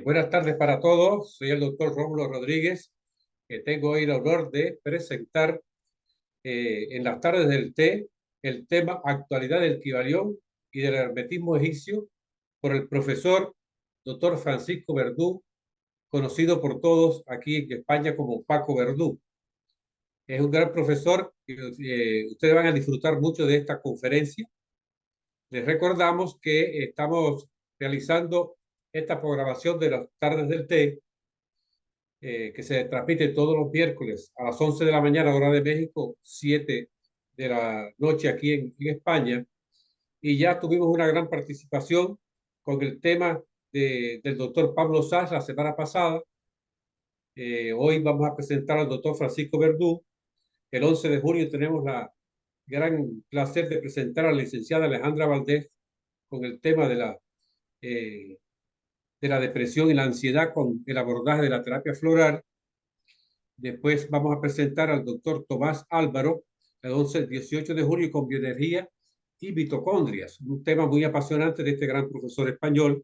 Buenas tardes para todos. Soy el doctor Rómulo Rodríguez, que tengo hoy el honor de presentar en las tardes del té el tema Actualidad del Kibalión y del hermetismo egipcio por el profesor doctor Francisco Verdú, conocido por todos aquí en España como Paco Verdú. Es un gran profesor y ustedes van a disfrutar mucho de esta conferencia. Les recordamos que estamos realizando esta programación de las tardes del té que se transmite todos los miércoles a las 11 de la mañana, hora de México, 7 de la noche aquí en España. Y ya tuvimos una gran participación con el tema del doctor Pablo Saz la semana pasada. Hoy vamos a presentar al doctor Francisco Verdú. El 11 de junio tenemos la gran placer de presentar a la licenciada Alejandra Valdés con el tema de la depresión y la ansiedad con el abordaje de la terapia floral. Después vamos a presentar al doctor Tomás Álvaro, el 18 de julio, con bioenergía y mitocondrias, un tema muy apasionante de este gran profesor español.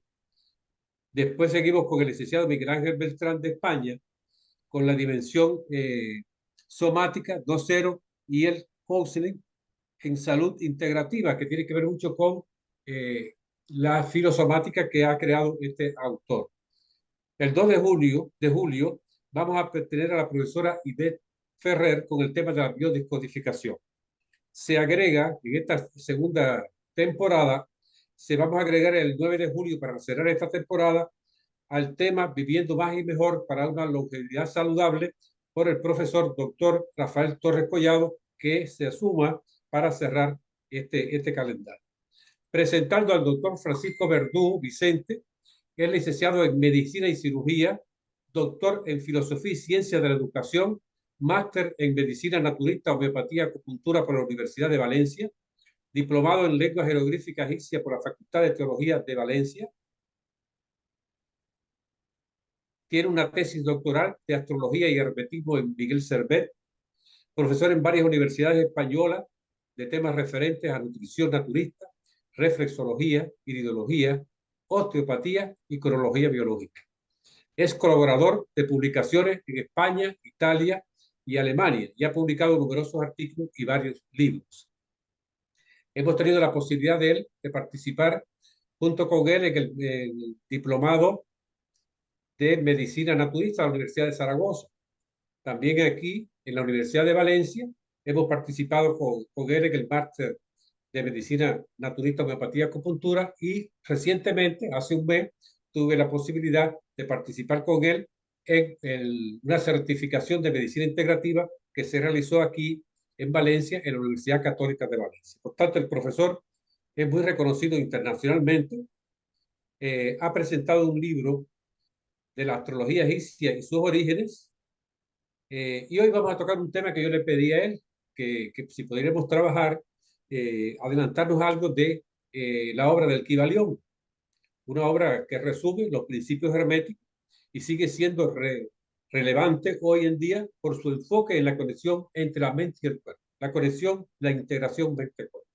Después seguimos con el licenciado Miguel Ángel Beltrán de España, con la dimensión somática 2.0 y el counseling en salud integrativa, que tiene que ver mucho con la filosomática que ha creado este autor. El 2 de julio vamos a tener a la profesora Ivette Ferrer con el tema de la biodescodificación. Se agrega en esta segunda temporada, vamos a agregar el 9 de julio para cerrar esta temporada al tema Viviendo más y mejor para una longevidad saludable por el profesor doctor Rafael Torres Collado, que se suma para cerrar este calendario. Presentando al doctor Francisco Verdú Vicente, que es licenciado en Medicina y Cirugía, doctor en Filosofía y Ciencia de la Educación, máster en Medicina Naturista, Homeopatía y Acupuntura por la Universidad de Valencia, diplomado en Lenguas Jeroglíficas egipcias por la Facultad de Teología de Valencia. Tiene una tesis doctoral de Astrología y Hermetismo en Miguel Servet, profesor en varias universidades españolas de temas referentes a nutrición naturista, reflexología, iridología, osteopatía y cronología biológica. Es colaborador de publicaciones en España, Italia y Alemania y ha publicado numerosos artículos y varios libros. Hemos tenido la posibilidad de él de participar junto con él en el diplomado de Medicina Naturista de la Universidad de Zaragoza. También aquí, en la Universidad de Valencia, hemos participado con él en el máster de Medicina Naturista, Homeopatía y Acupuntura, y recientemente, hace un mes, tuve la posibilidad de participar con él en una certificación de Medicina Integrativa que se realizó aquí en Valencia, en la Universidad Católica de Valencia. Por tanto, el profesor es muy reconocido internacionalmente. Ha presentado un libro de la astrología egipcia y sus orígenes. Y hoy vamos a tocar un tema que yo le pedí a él, que si podríamos trabajar, adelantarnos algo de la obra del Kybalión, una obra que resume los principios herméticos y sigue siendo relevante hoy en día por su enfoque en la conexión entre la mente y el cuerpo, la conexión, la integración mente-cuerpo.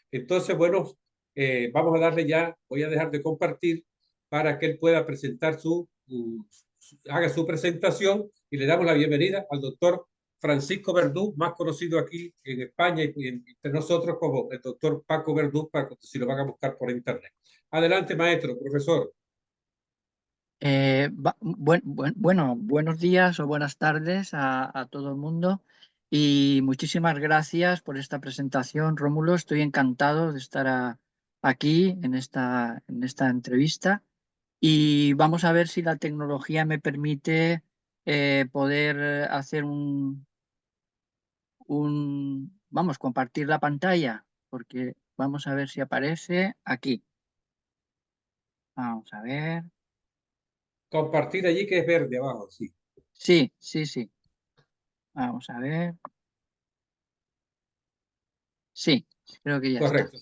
Entonces, bueno, vamos a darle ya, voy a dejar de compartir para que él pueda presentar haga su presentación y le damos la bienvenida al doctor Francisco Verdú, más conocido aquí en España y entre nosotros como el doctor Paco Verdú, para que si lo van a buscar por internet. Adelante, maestro, profesor. Bueno, buenos días o buenas tardes a todo el mundo y muchísimas gracias por esta presentación, Rómulo. Estoy encantado de estar aquí en esta entrevista y vamos a ver si la tecnología me permite poder hacer vamos, compartir la pantalla, porque vamos a ver si aparece aquí. Vamos a ver. Compartir allí que es verde abajo, sí. Sí, sí, sí. Vamos a ver. Sí, creo que ya está. Correcto.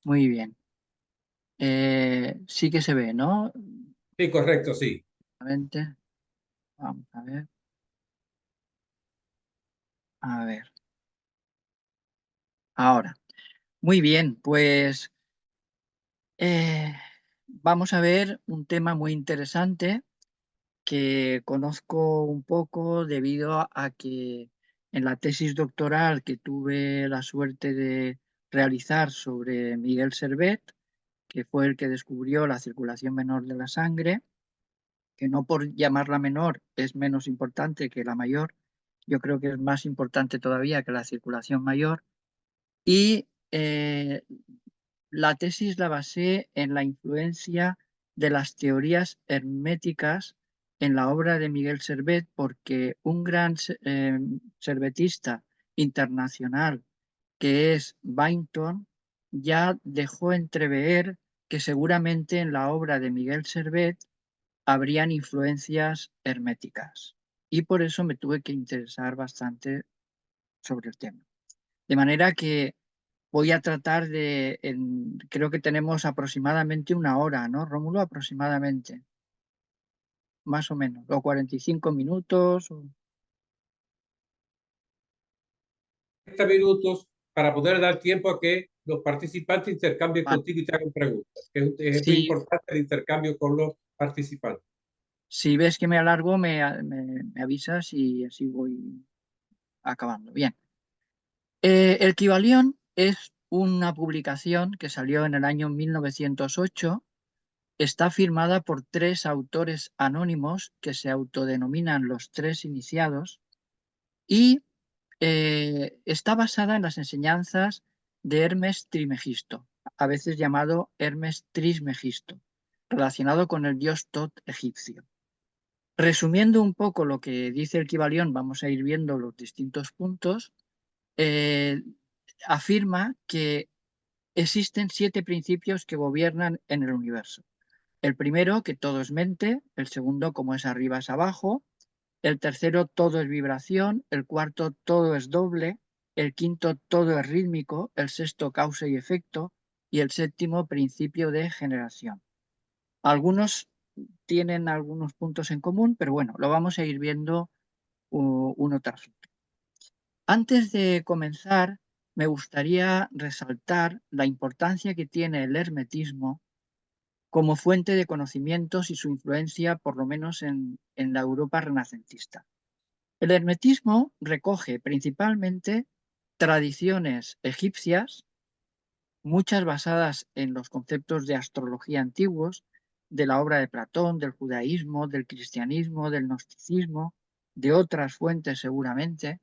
Muy bien. Sí que se ve, ¿no? Sí, correcto, sí. Exactamente. Vamos a ver. A ver. Ahora. Muy bien, pues eh, vamos a ver un tema muy interesante que conozco un poco debido a que en la tesis doctoral que tuve la suerte de realizar sobre Miguel Servet, que fue el que descubrió la circulación menor de la sangre, que no por llamarla menor es menos importante que la mayor, yo creo que es más importante todavía que la circulación mayor, y la tesis la basé en la influencia de las teorías herméticas en la obra de Miguel Servet, porque un gran servetista internacional que es Bainton ya dejó entrever que seguramente en la obra de Miguel Servet habrían influencias herméticas. Y por eso me tuve que interesar bastante sobre el tema. De manera que voy a tratar de, creo que tenemos aproximadamente una hora, ¿no, Rómulo? Aproximadamente, más o menos, o 45 minutos. 30 minutos para poder dar tiempo a que los participantes intercambien Vale. contigo y te hagan preguntas. Es muy Si, importante el intercambio con los participantes. si ves que me alargo, me avisas y así voy acabando. Bien. El Kybalión es una publicación que salió en el año 1908. Está firmada por tres autores anónimos que se autodenominan los tres iniciados y está basada en las enseñanzas de Hermes Trismegisto, a veces llamado Hermes Trismegisto, relacionado con el dios Tot egipcio. Resumiendo un poco lo que dice el Kybalión, vamos a ir viendo los distintos puntos. eh, Afirma que existen 7 principios que gobiernan en el universo. El primero, que todo es mente; el segundo, como es arriba es abajo; el tercero, todo es vibración; el cuarto, todo es doble; el quinto, todo es rítmico; el sexto, causa y efecto; y el séptimo, principio de generación. Algunos tienen algunos puntos en común, pero bueno, lo vamos a ir viendo uno tras otro. Antes de comenzar, me gustaría resaltar la importancia que tiene el hermetismo como fuente de conocimientos y su influencia, por lo menos en la Europa renacentista. El hermetismo recoge principalmente tradiciones egipcias, muchas basadas en los conceptos de astrología antiguos, de la obra de Platón, del judaísmo, del cristianismo, del gnosticismo, de otras fuentes seguramente,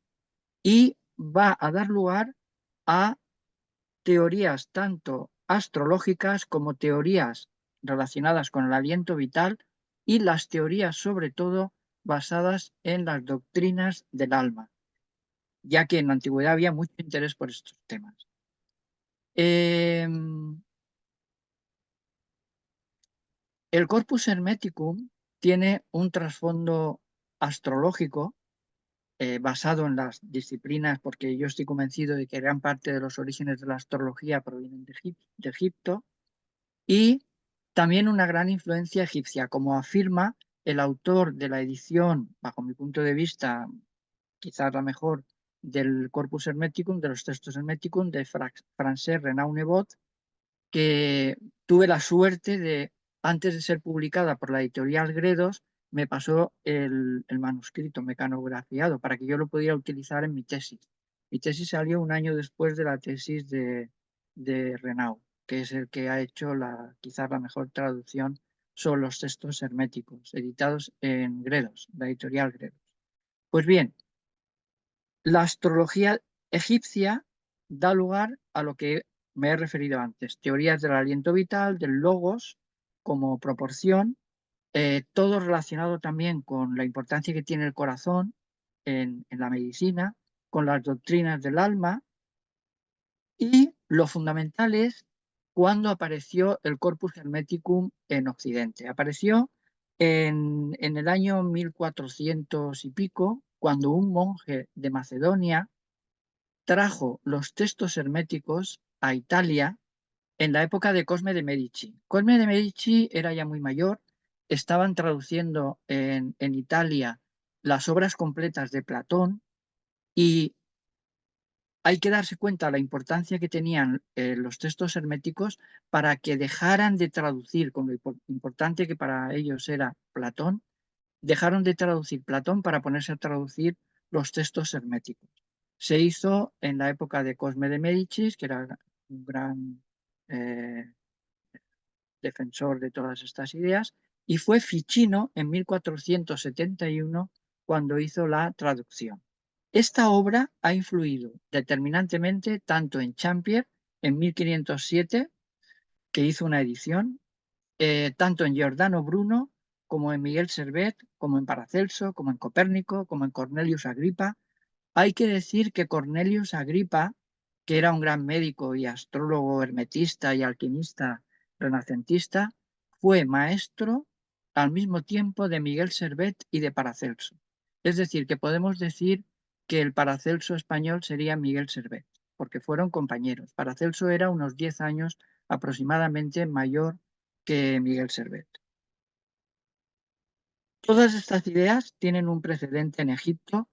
y va a dar lugar a teorías tanto astrológicas como teorías relacionadas con el aliento vital y las teorías sobre todo basadas en las doctrinas del alma, ya que en la antigüedad había mucho interés por estos temas. El Corpus Hermeticum tiene un trasfondo astrológico basado en las disciplinas, porque yo estoy convencido de que gran parte de los orígenes de la astrología provienen de Egipto, y también una gran influencia egipcia, como afirma el autor de la edición, bajo mi punto de vista, quizás la mejor, del Corpus Hermeticum, de los textos Hermeticum, de Francesc Renau Nebot, que tuve la suerte de, antes de ser publicada por la editorial Gredos, me pasó el manuscrito mecanografiado para que yo lo pudiera utilizar en mi tesis. Mi tesis salió un año después de la tesis de Renau, que es el que ha hecho quizás la mejor traducción sobre los textos herméticos, editados en Gredos, la editorial Gredos. Pues bien, la astrología egipcia da lugar a lo que me he referido antes, teorías del aliento vital, del logos como proporción, todo relacionado también con la importancia que tiene el corazón en la medicina, con las doctrinas del alma, y lo fundamental es cuándo apareció el Corpus Hermeticum en Occidente. Apareció en el año 1400 y pico, cuando un monje de Macedonia trajo los textos herméticos a Italia en la época de Cosme de Medici. Cosme de Medici era ya muy mayor, estaban traduciendo en Italia las obras completas de Platón, y hay que darse cuenta de la importancia que tenían los textos herméticos para que dejaran de traducir, con lo importante que para ellos era Platón, dejaron de traducir Platón para ponerse a traducir los textos herméticos. Se hizo en la época de Cosme de Médicis, que era un gran defensor de todas estas ideas, y fue Ficino en 1471 cuando hizo la traducción. Esta obra ha influido determinantemente tanto en Champier en 1507, que hizo una edición, tanto en Giordano Bruno como en Miguel Servet, como en Paracelso, como en Copérnico, como en Cornelius Agripa. Hay que decir que Cornelius Agripa, que era un gran médico y astrólogo hermetista y alquimista renacentista, fue maestro al mismo tiempo de Miguel Servet y de Paracelso. Es decir, que podemos decir que el Paracelso español sería Miguel Servet, porque fueron compañeros. Paracelso era unos 10 años aproximadamente mayor que Miguel Servet. Todas estas ideas tienen un precedente en Egipto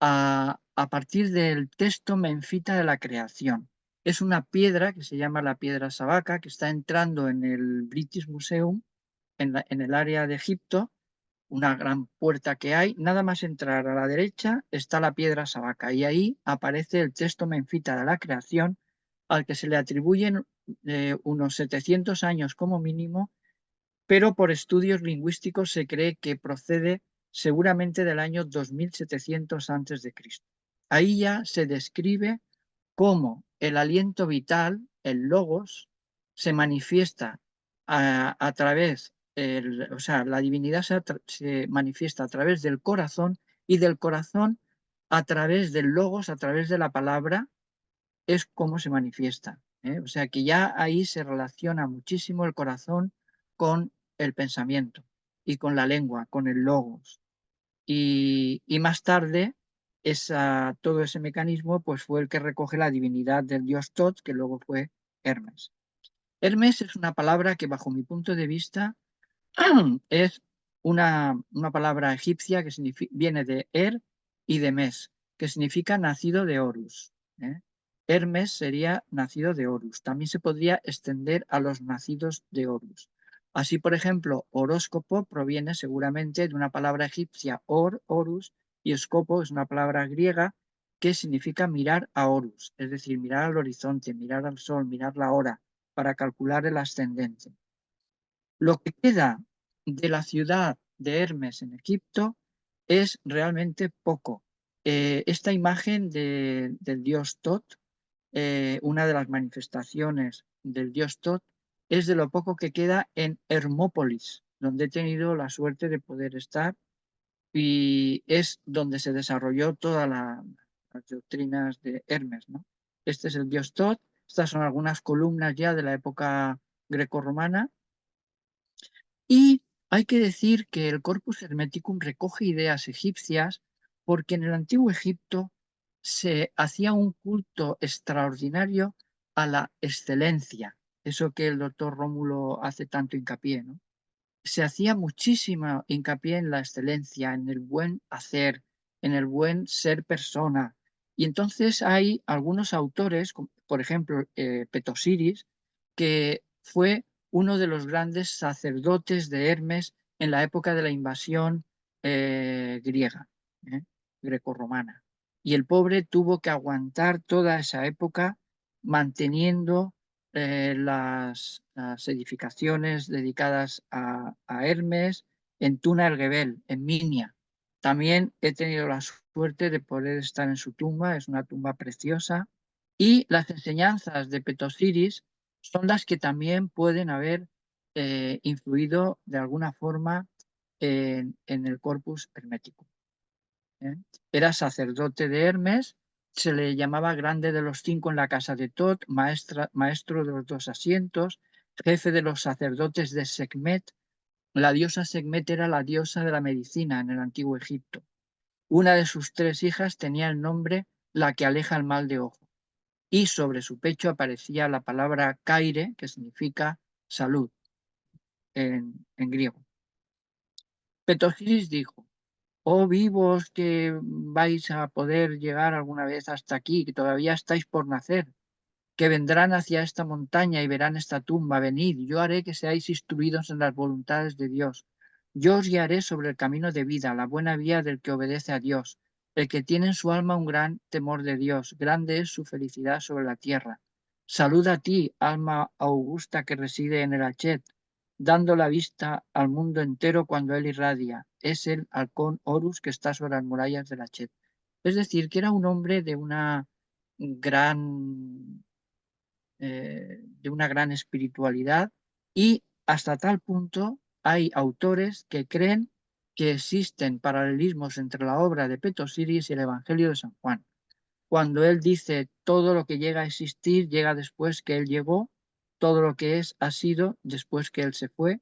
a partir del texto menfita de la creación. Es una piedra que se llama la piedra Sabaca, que está entrando en el British Museum, en el área de Egipto, una gran puerta que hay. Nada más entrar a la derecha está la piedra Sabaca y ahí aparece el texto menfita de la creación, al que se le atribuyen unos 700 años como mínimo, pero por estudios lingüísticos se cree que procede seguramente del año 2700 a.C. Ahí ya se describe cómo el aliento vital, el logos, se manifiesta a través, o sea, la divinidad se manifiesta a través del corazón, y del corazón a través del logos, a través de la palabra, es como se manifiesta. O sea que ya ahí se relaciona muchísimo el corazón con el pensamiento y con la lengua, con el logos. Y más tarde todo ese mecanismo pues, fue el que recoge la divinidad del dios Tot, que luego fue Hermes. Hermes es una palabra que bajo mi punto de vista es una palabra egipcia que viene de y de Mes, que significa nacido de Horus. ¿eh? Hermes sería nacido de Horus. También se podría extender a los nacidos de Horus. Así, por ejemplo, horóscopo proviene seguramente de una palabra egipcia, Horus, y escopo es una palabra griega que significa mirar a Horus, es decir, mirar al horizonte, mirar al sol, mirar la hora, para calcular el ascendente. Lo que queda de la ciudad de Hermes en Egipto es realmente poco. Esta imagen del dios Tot, una de las manifestaciones del dios Tot, es de lo poco que queda en Hermópolis, donde he tenido la suerte de poder estar, y es donde se desarrolló todas las doctrinas de Hermes, ¿no? Este es el dios Tot, estas son algunas columnas ya de la época grecorromana. Y hay que decir que el Corpus Hermeticum recoge ideas egipcias porque en el antiguo Egipto se hacía un culto extraordinario a la excelencia, eso que el doctor Rómulo hace tanto hincapié, ¿no? Se hacía muchísima hincapié en la excelencia, en el buen hacer, en el buen ser persona. Y entonces hay algunos autores, por ejemplo, Petosiris, que fue uno de los grandes sacerdotes de Hermes en la época de la invasión griega, grecorromana. Y el pobre tuvo que aguantar toda esa época manteniendo las edificaciones dedicadas a Hermes en Tuna el Gebel, en Minia. También he tenido la suerte de poder estar en su tumba, es una tumba preciosa. Y las enseñanzas de Petosiris son las que también pueden haber influido de alguna forma en el corpus hermético. Era sacerdote de Hermes, se le llamaba grande de los 5 en la casa de Tot, maestro de los 2 asientos, jefe de los sacerdotes de Sekhmet. La diosa Sekhmet era la diosa de la medicina en el antiguo Egipto. Una de sus 3 hijas tenía el nombre la que aleja el mal de ojo, y sobre su pecho aparecía la palabra Kaire, que significa salud en griego. Petosiris dijo: oh vivos que vais a poder llegar alguna vez hasta aquí, que todavía estáis por nacer, que vendrán hacia esta montaña y verán esta tumba, venid, yo haré que seáis instruidos en las voluntades de Dios. Yo os guiaré sobre el camino de vida, la buena vía del que obedece a Dios, el que tiene en su alma un gran temor de Dios, grande es su felicidad sobre la tierra. Salud a ti, alma augusta que reside en el Hachet, dando la vista al mundo entero cuando él irradia. Es el halcón Horus que está sobre las murallas del Hachet. Es decir, que era un hombre gran, de una gran espiritualidad y hasta tal punto hay autores que creen que existen paralelismos entre la obra de Petosiris y el Evangelio de San Juan. Cuando él dice todo lo que llega a existir llega después que él llegó, todo lo que es ha sido después que él se fue.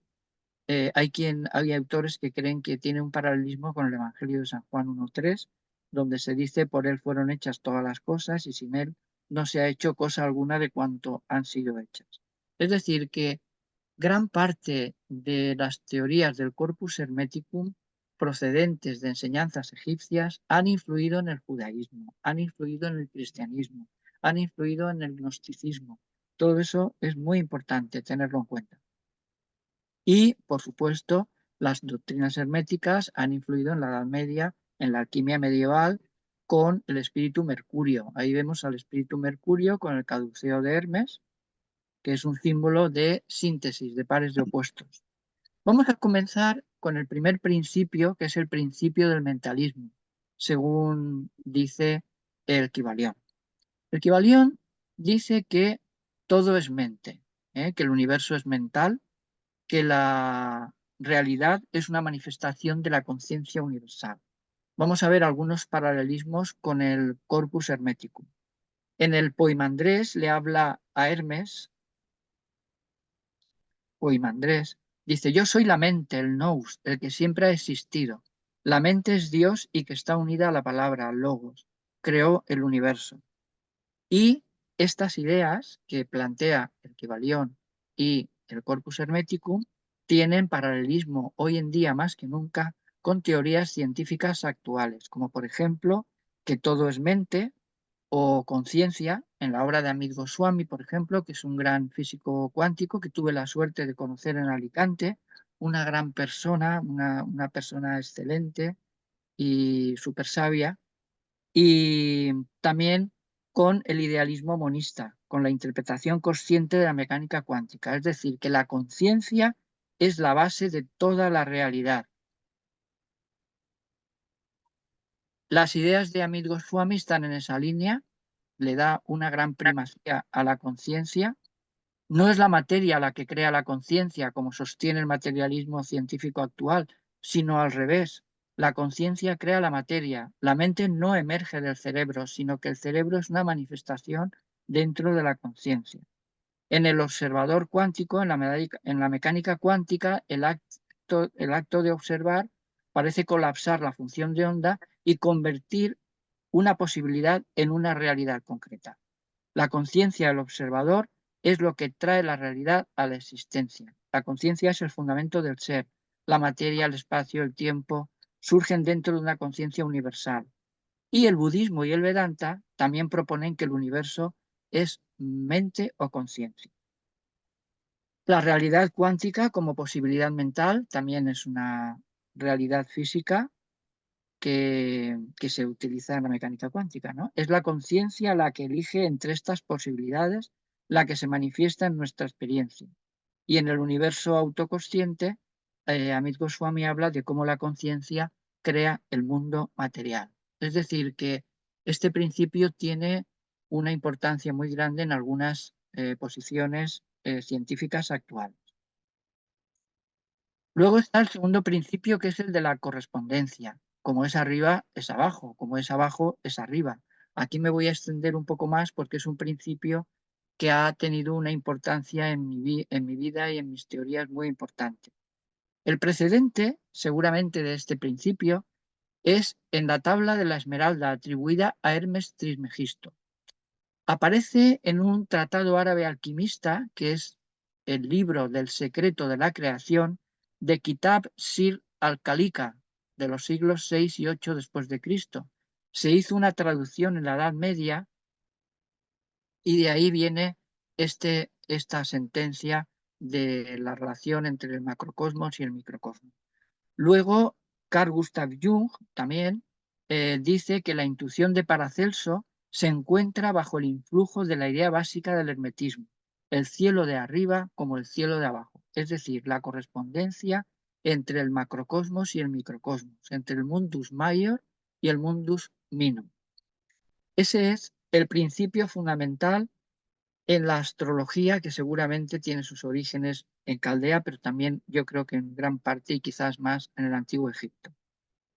Hay autores que creen que tiene un paralelismo con el Evangelio de San Juan 1.3, donde se dice, por él fueron hechas todas las cosas y sin él no se ha hecho cosa alguna de cuanto han sido hechas. Es decir, que gran parte de las teorías del Corpus Hermeticum procedentes de enseñanzas egipcias han influido en el judaísmo, han influido en el cristianismo, han influido en el gnosticismo. Todo eso es muy importante tenerlo en cuenta. Y, por supuesto, las doctrinas herméticas han influido en la Edad Media, en la alquimia medieval, con el espíritu Mercurio. Ahí vemos al espíritu Mercurio con el caduceo de Hermes, que es un símbolo de síntesis, de pares de opuestos. Vamos a comenzar con el primer principio, que es el principio del mentalismo, según dice el Kybalión. El Kybalión dice que todo es mente, que el universo es mental, que la realidad es una manifestación de la conciencia universal. Vamos a ver algunos paralelismos con el Corpus Hermeticum. En el Poimandrés le habla a Hermes. Poimandrés dice, yo soy la mente, el nous, el que siempre ha existido. La mente es Dios y que está unida a la palabra, al logos. Creó el universo. Y estas ideas que plantea el Kybalión y el Corpus Hermeticum tienen paralelismo hoy en día más que nunca con teorías científicas actuales, como por ejemplo que todo es mente o conciencia, en la obra de Amit Goswami, por ejemplo, que es un gran físico cuántico que tuve la suerte de conocer en Alicante, una gran persona, una persona excelente y súper sabia, y también con el idealismo monista, con la interpretación consciente de la mecánica cuántica, es decir, que la conciencia es la base de toda la realidad. Las ideas de Amit Goswami están en esa línea, le da una gran primacía a la conciencia. No es la materia la que crea la conciencia, como sostiene el materialismo científico actual, sino al revés. La conciencia crea la materia. La mente no emerge del cerebro, sino que el cerebro es una manifestación dentro de la conciencia. En el observador cuántico, en la mecánica cuántica, el acto de observar parece colapsar la función de onda y convertir una posibilidad en una realidad concreta. La conciencia del observador es lo que trae la realidad a la existencia. La conciencia es el fundamento del ser. La materia, el espacio, el tiempo surgen dentro de una conciencia universal. Y el budismo y el Vedanta también proponen que el universo es mente o conciencia. La realidad cuántica como posibilidad mental también es una realidad física que se utiliza en la mecánica cuántica, ¿no? Es la conciencia la que elige entre estas posibilidades la que se manifiesta en nuestra experiencia. Y en el universo autoconsciente, Amit Goswami habla de cómo la conciencia crea el mundo material. Es decir, que este principio tiene una importancia muy grande en algunas posiciones científicas actuales. Luego está el segundo principio, que es el de la correspondencia. Como es arriba, es abajo. Como es abajo, es arriba. Aquí me voy a extender un poco más porque es un principio que ha tenido una importancia en mi vida y en mis teorías muy importante. El precedente, seguramente, de este principio es en la tabla de la Esmeralda atribuida a Hermes Trismegisto. Aparece en un tratado árabe alquimista, que es el libro del secreto de la creación, de Kitab Sir al-Khalika, de los siglos 6 y 8 después de Cristo. Se hizo una traducción en la Edad Media y de ahí viene esta sentencia de la relación entre el macrocosmos y el microcosmos. Luego, Carl Gustav Jung también dice que la intuición de Paracelso se encuentra bajo el influjo de la idea básica del hermetismo, el cielo de arriba como el cielo de abajo, es decir, la correspondencia entre el macrocosmos y el microcosmos, entre el mundus major y el mundus minor. Ese es el principio fundamental en la astrología, que seguramente tiene sus orígenes en Caldea, pero también yo creo que en gran parte y quizás más en el Antiguo Egipto.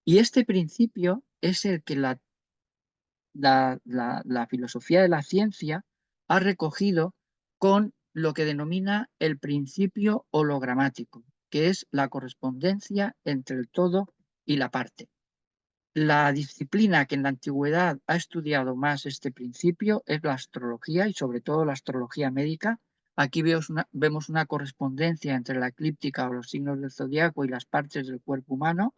Y este principio es el que la filosofía de la ciencia ha recogido con lo que denomina el principio hologramático, que es la correspondencia entre el todo y la parte. La disciplina que en la antigüedad ha estudiado más este principio es la astrología y sobre todo la astrología médica. Aquí vemos una correspondencia entre la eclíptica o los signos del zodiaco y las partes del cuerpo humano.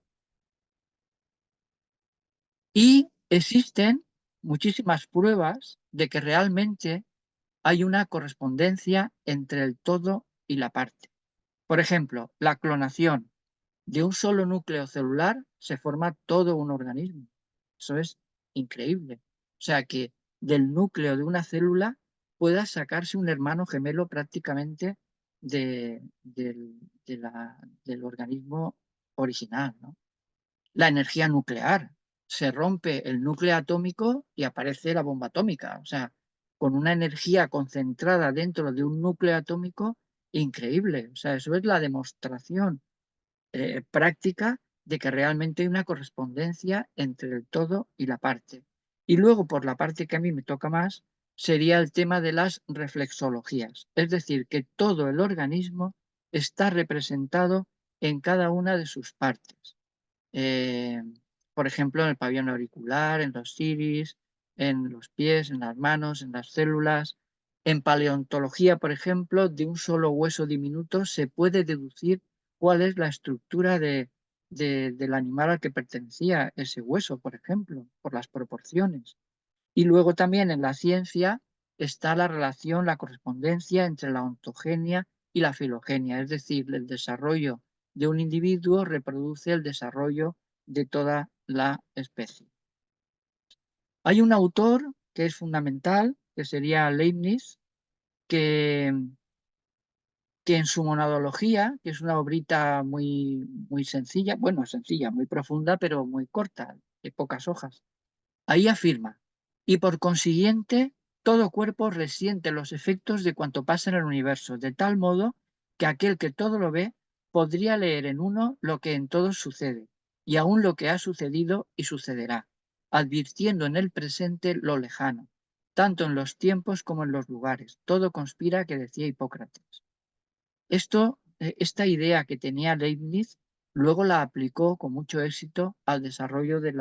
Y existen muchísimas pruebas de que realmente hay una correspondencia entre el todo y la parte. Por ejemplo, la clonación. De un solo núcleo celular se forma todo un organismo. Eso es increíble. O sea que del núcleo de una célula pueda sacarse un hermano gemelo prácticamente del organismo original, ¿no? La energía nuclear. Se rompe el núcleo atómico y aparece la bomba atómica. O sea, con una energía concentrada dentro de un núcleo atómico increíble. O sea, eso es la demostración práctica de que realmente hay una correspondencia entre el todo y la parte. Y luego, por la parte que a mí me toca más, sería el tema de las reflexologías. Es decir, que todo el organismo está representado en cada una de sus partes. Eh, por ejemplo, en el pabellón auricular, en los iris, en los pies, en las manos, en las células. En paleontología, por ejemplo, de un solo hueso diminuto se puede deducir cuál es la estructura del animal al que pertenecía ese hueso, por ejemplo, por las proporciones. Y luego también en la ciencia está la relación, la correspondencia entre la ontogenia y la filogenia, es decir, el desarrollo de un individuo reproduce el desarrollo de toda la especie. Hay un autor que es fundamental, que sería Leibniz, que, que en su monadología, que es una obrita muy sencilla, bueno, sencilla, muy profunda, pero muy corta, de pocas hojas, ahí afirma, y por consiguiente, todo cuerpo resiente los efectos de cuanto pasa en el universo, de tal modo que aquel que todo lo ve podría leer en uno lo que en todos sucede, y aún lo que ha sucedido y sucederá, advirtiendo en el presente lo lejano, tanto en los tiempos como en los lugares. Todo conspira, que decía Hipócrates. Esta idea que tenía Leibniz, luego la aplicó con mucho éxito al desarrollo de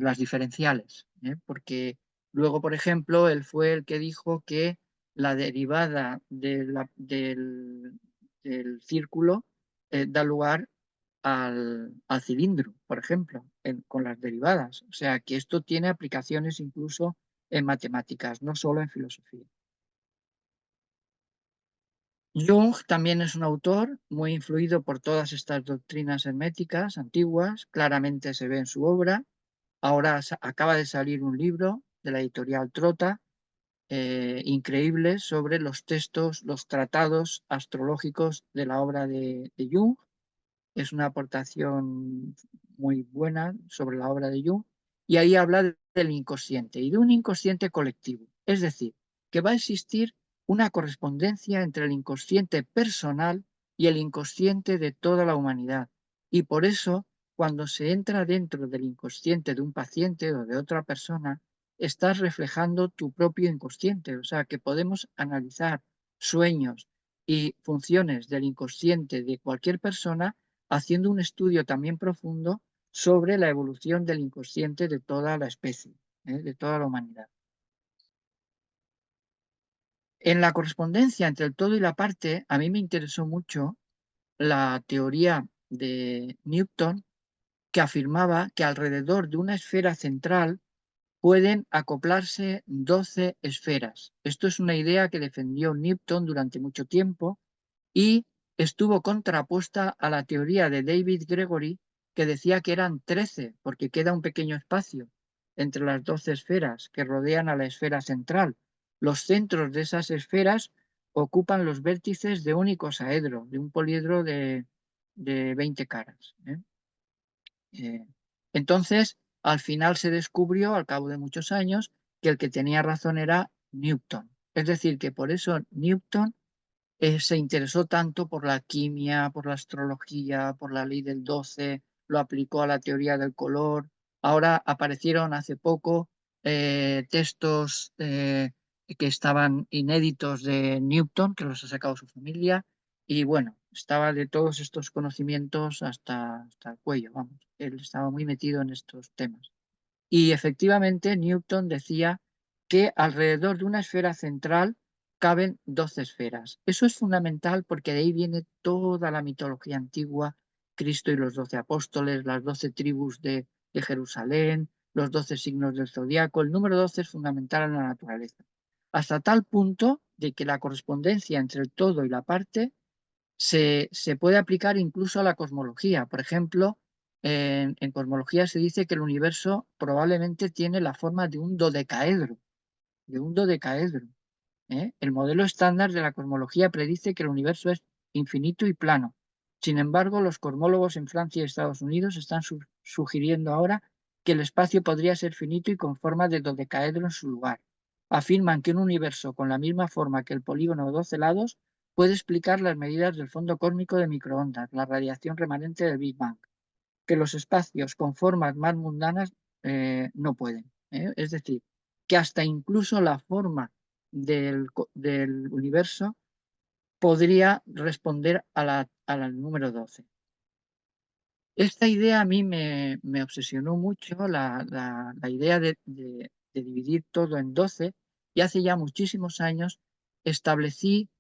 las diferenciales, porque luego, por ejemplo, él fue el que dijo que la derivada del círculo da lugar al cilindro, por ejemplo, con las derivadas. O sea, que esto tiene aplicaciones incluso en matemáticas, no solo en filosofía. Jung también es un autor muy influido por todas estas doctrinas herméticas antiguas, claramente se ve en su obra. Ahora acaba de salir un libro de la editorial Trota, increíble, sobre los textos, los tratados astrológicos de la obra de Jung. Es una aportación muy buena sobre la obra de Jung. Y ahí habla del inconsciente y de un inconsciente colectivo. Es decir, que va a existir una correspondencia entre el inconsciente personal y el inconsciente de toda la humanidad. Y por eso, cuando se entra dentro del inconsciente de un paciente o de otra persona, estás reflejando tu propio inconsciente. O sea, que podemos analizar sueños y funciones del inconsciente de cualquier persona haciendo un estudio también profundo sobre la evolución del inconsciente de toda la especie, de toda la humanidad. En la correspondencia entre el todo y la parte, a mí me interesó mucho la teoría de Newton que afirmaba que alrededor de una esfera central pueden acoplarse 12 esferas. Esto es una idea que defendió Newton durante mucho tiempo y estuvo contrapuesta a la teoría de David Gregory, que decía que eran 13, porque queda un pequeño espacio entre las 12 esferas que rodean a la esfera central. Los centros de esas esferas ocupan los vértices de un icosaedro, de un poliedro de 20 caras. Entonces, al final se descubrió, al cabo de muchos años, que el que tenía razón era Newton. Es decir, que por eso Newton se interesó tanto por la quimia, por la astrología, por la ley del 12, lo aplicó a la teoría del color. Ahora aparecieron hace poco textos que estaban inéditos de Newton, que los ha sacado su familia, y bueno, estaba de todos estos conocimientos hasta el cuello, vamos. Él estaba muy metido en estos temas. Y efectivamente Newton decía que alrededor de una esfera central caben 12 esferas. Eso es fundamental porque de ahí viene toda la mitología antigua, Cristo y los 12 apóstoles, las 12 tribus de Jerusalén, los 12 signos del zodiaco. El número 12 es fundamental en la naturaleza. Hasta tal punto de que la correspondencia entre el todo y la parte se puede aplicar incluso a la cosmología. Por ejemplo, en cosmología se dice que el universo probablemente tiene la forma de un dodecaedro, de un dodecaedro. El modelo estándar de la cosmología predice que el universo es infinito y plano. Sin embargo, los cosmólogos en Francia y Estados Unidos están sugiriendo ahora que el espacio podría ser finito y con forma de dodecaedro en su lugar. Afirman que un universo con la misma forma que el polígono de 12 lados puede explicar las medidas del fondo cósmico de microondas, la radiación remanente del Big Bang, que los espacios con formas más mundanas no pueden. Es decir, que hasta incluso la forma del universo podría responder al número 12. Esta idea a mí me obsesionó mucho, la idea de dividir todo en 12, y hace ya muchísimos años establecí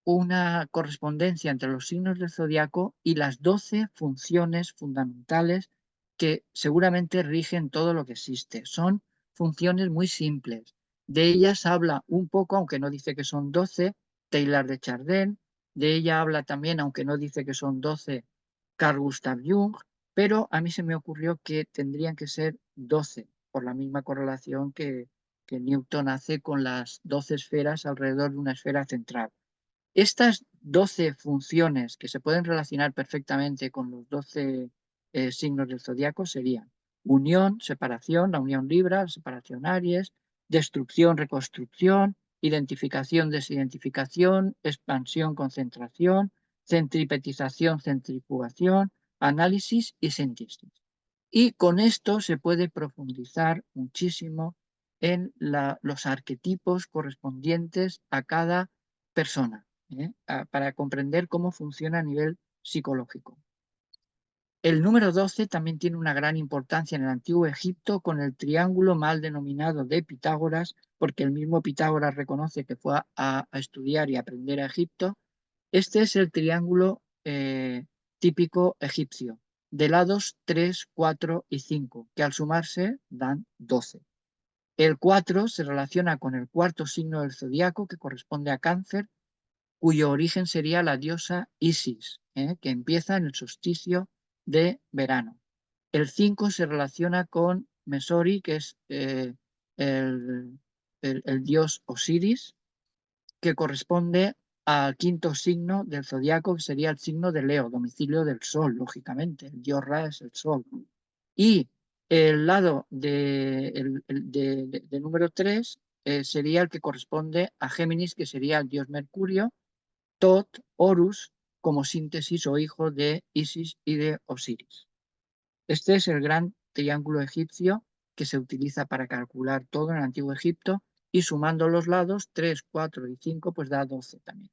una correspondencia entre los signos del zodiaco y las 12 funciones fundamentales que seguramente rigen todo lo que existe. Son funciones muy simples. De ellas habla un poco, aunque no dice que son 12, Teilhard de Chardin. De ella habla también, aunque no dice que son 12, Carl Gustav Jung. Pero a mí se me ocurrió que tendrían que ser 12, por la misma correlación que Newton hace con las 12 esferas alrededor de una esfera central. Estas 12 funciones que se pueden relacionar perfectamente con los 12 signos del zodiaco serían unión, separación, la unión Libra, la separación Aries, destrucción, reconstrucción, identificación, desidentificación, expansión, concentración, centripetización, centrifugación, análisis y síntesis. Y con esto se puede profundizar muchísimo en los arquetipos correspondientes a cada persona, para comprender cómo funciona a nivel psicológico. El número 12 también tiene una gran importancia en el antiguo Egipto con el triángulo mal denominado de Pitágoras, porque el mismo Pitágoras reconoce que fue a estudiar y aprender a Egipto. Este es el triángulo típico egipcio, de lados 3, 4 y 5, que al sumarse dan 12. El 4 se relaciona con el cuarto signo del zodiaco, que corresponde a Cáncer, cuyo origen sería la diosa Isis, que empieza en el solsticio de verano. El 5 se relaciona con Mesori, que es el dios Osiris, que corresponde al quinto signo del zodiaco, que sería el signo de Leo, domicilio del Sol, lógicamente. El dios Ra es el Sol. Y el lado de número 3 sería el que corresponde a Géminis, que sería el dios Mercurio, Tot, Horus, como síntesis o hijo de Isis y de Osiris. Este es el gran triángulo egipcio que se utiliza para calcular todo en el antiguo Egipto, y sumando los lados 3, 4 y 5 pues da 12 también.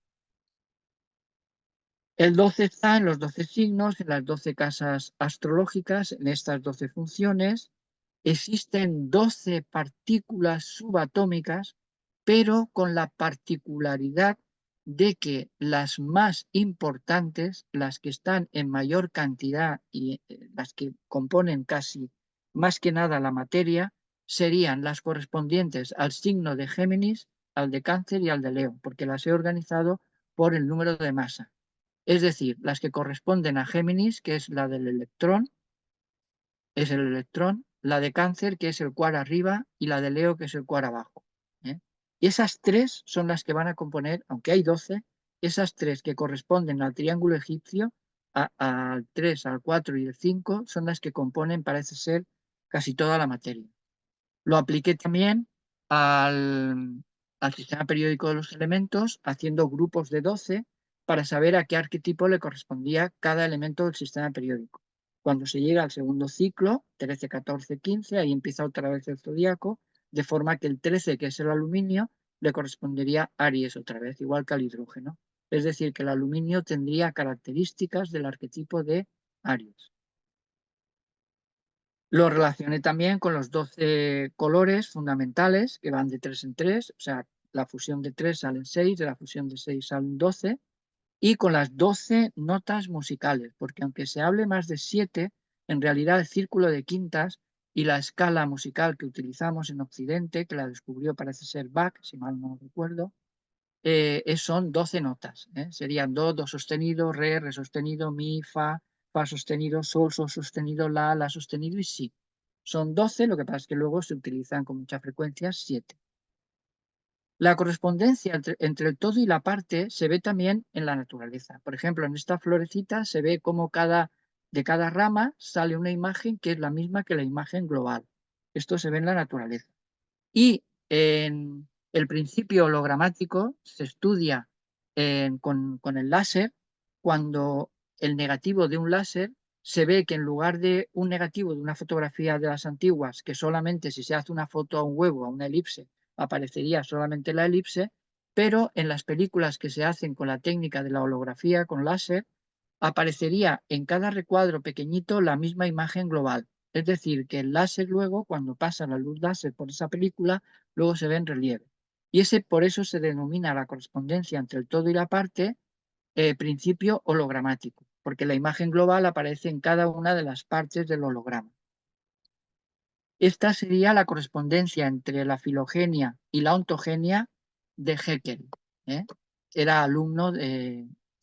El 12 está en los 12 signos, en las 12 casas astrológicas, en estas 12 funciones. Existen 12 partículas subatómicas, pero con la particularidad de que las más importantes, las que están en mayor cantidad y las que componen casi más que nada la materia, serían las correspondientes al signo de Géminis, al de Cáncer y al de Leo, porque las he organizado por el número de masa. Es decir, las que corresponden a Géminis, que es la del electrón, es el electrón, la de Cáncer, que es el quark arriba, y la de Leo, que es el quark abajo. ¿Eh? Y esas tres son las que van a componer, aunque hay 12, esas tres que corresponden al triángulo egipcio, al 3, al 4 y el 5, son las que componen, parece ser, casi toda la materia. Lo apliqué también al sistema periódico de los elementos, haciendo grupos de 12 para saber a qué arquetipo le correspondía cada elemento del sistema periódico. Cuando se llega al segundo ciclo, 13, 14, 15, ahí empieza otra vez el zodíaco, de forma que el 13, que es el aluminio, le correspondería a Aries otra vez, igual que al hidrógeno. Es decir, que el aluminio tendría características del arquetipo de Aries. Lo relacioné también con los 12 colores fundamentales que van de 3 en 3, o sea, la fusión de 3 salen 6, de la fusión de 6 salen 12, y con las 12 notas musicales, porque aunque se hable más de 7, en realidad el círculo de quintas y la escala musical que utilizamos en Occidente, que la descubrió parece ser Bach, si mal no recuerdo, son 12 notas. Serían do, do sostenido, re sostenido, mi, fa sostenido, sol sostenido, la sostenido y si. Son 12, lo que pasa es que luego se utilizan con mucha frecuencia 7. La correspondencia entre el todo y la parte se ve también en la naturaleza. Por ejemplo, en esta florecita se ve cómo de cada rama sale una imagen que es la misma que la imagen global. Esto se ve en la naturaleza. Y en el principio hologramático se estudia con el láser, cuando el negativo de un láser se ve que en lugar de un negativo de una fotografía de las antiguas, que solamente si se hace una foto a un huevo, a una elipse, aparecería solamente la elipse, pero en las películas que se hacen con la técnica de la holografía con láser, aparecería en cada recuadro pequeñito la misma imagen global. Es decir, que el láser luego, cuando pasa la luz láser por esa película, luego se ve en relieve. Y por eso se denomina la correspondencia entre el todo y la parte principio hologramático, porque la imagen global aparece en cada una de las partes del holograma. Esta sería la correspondencia entre la filogenia y la ontogenia de Haeckel. ¿eh? Era alumno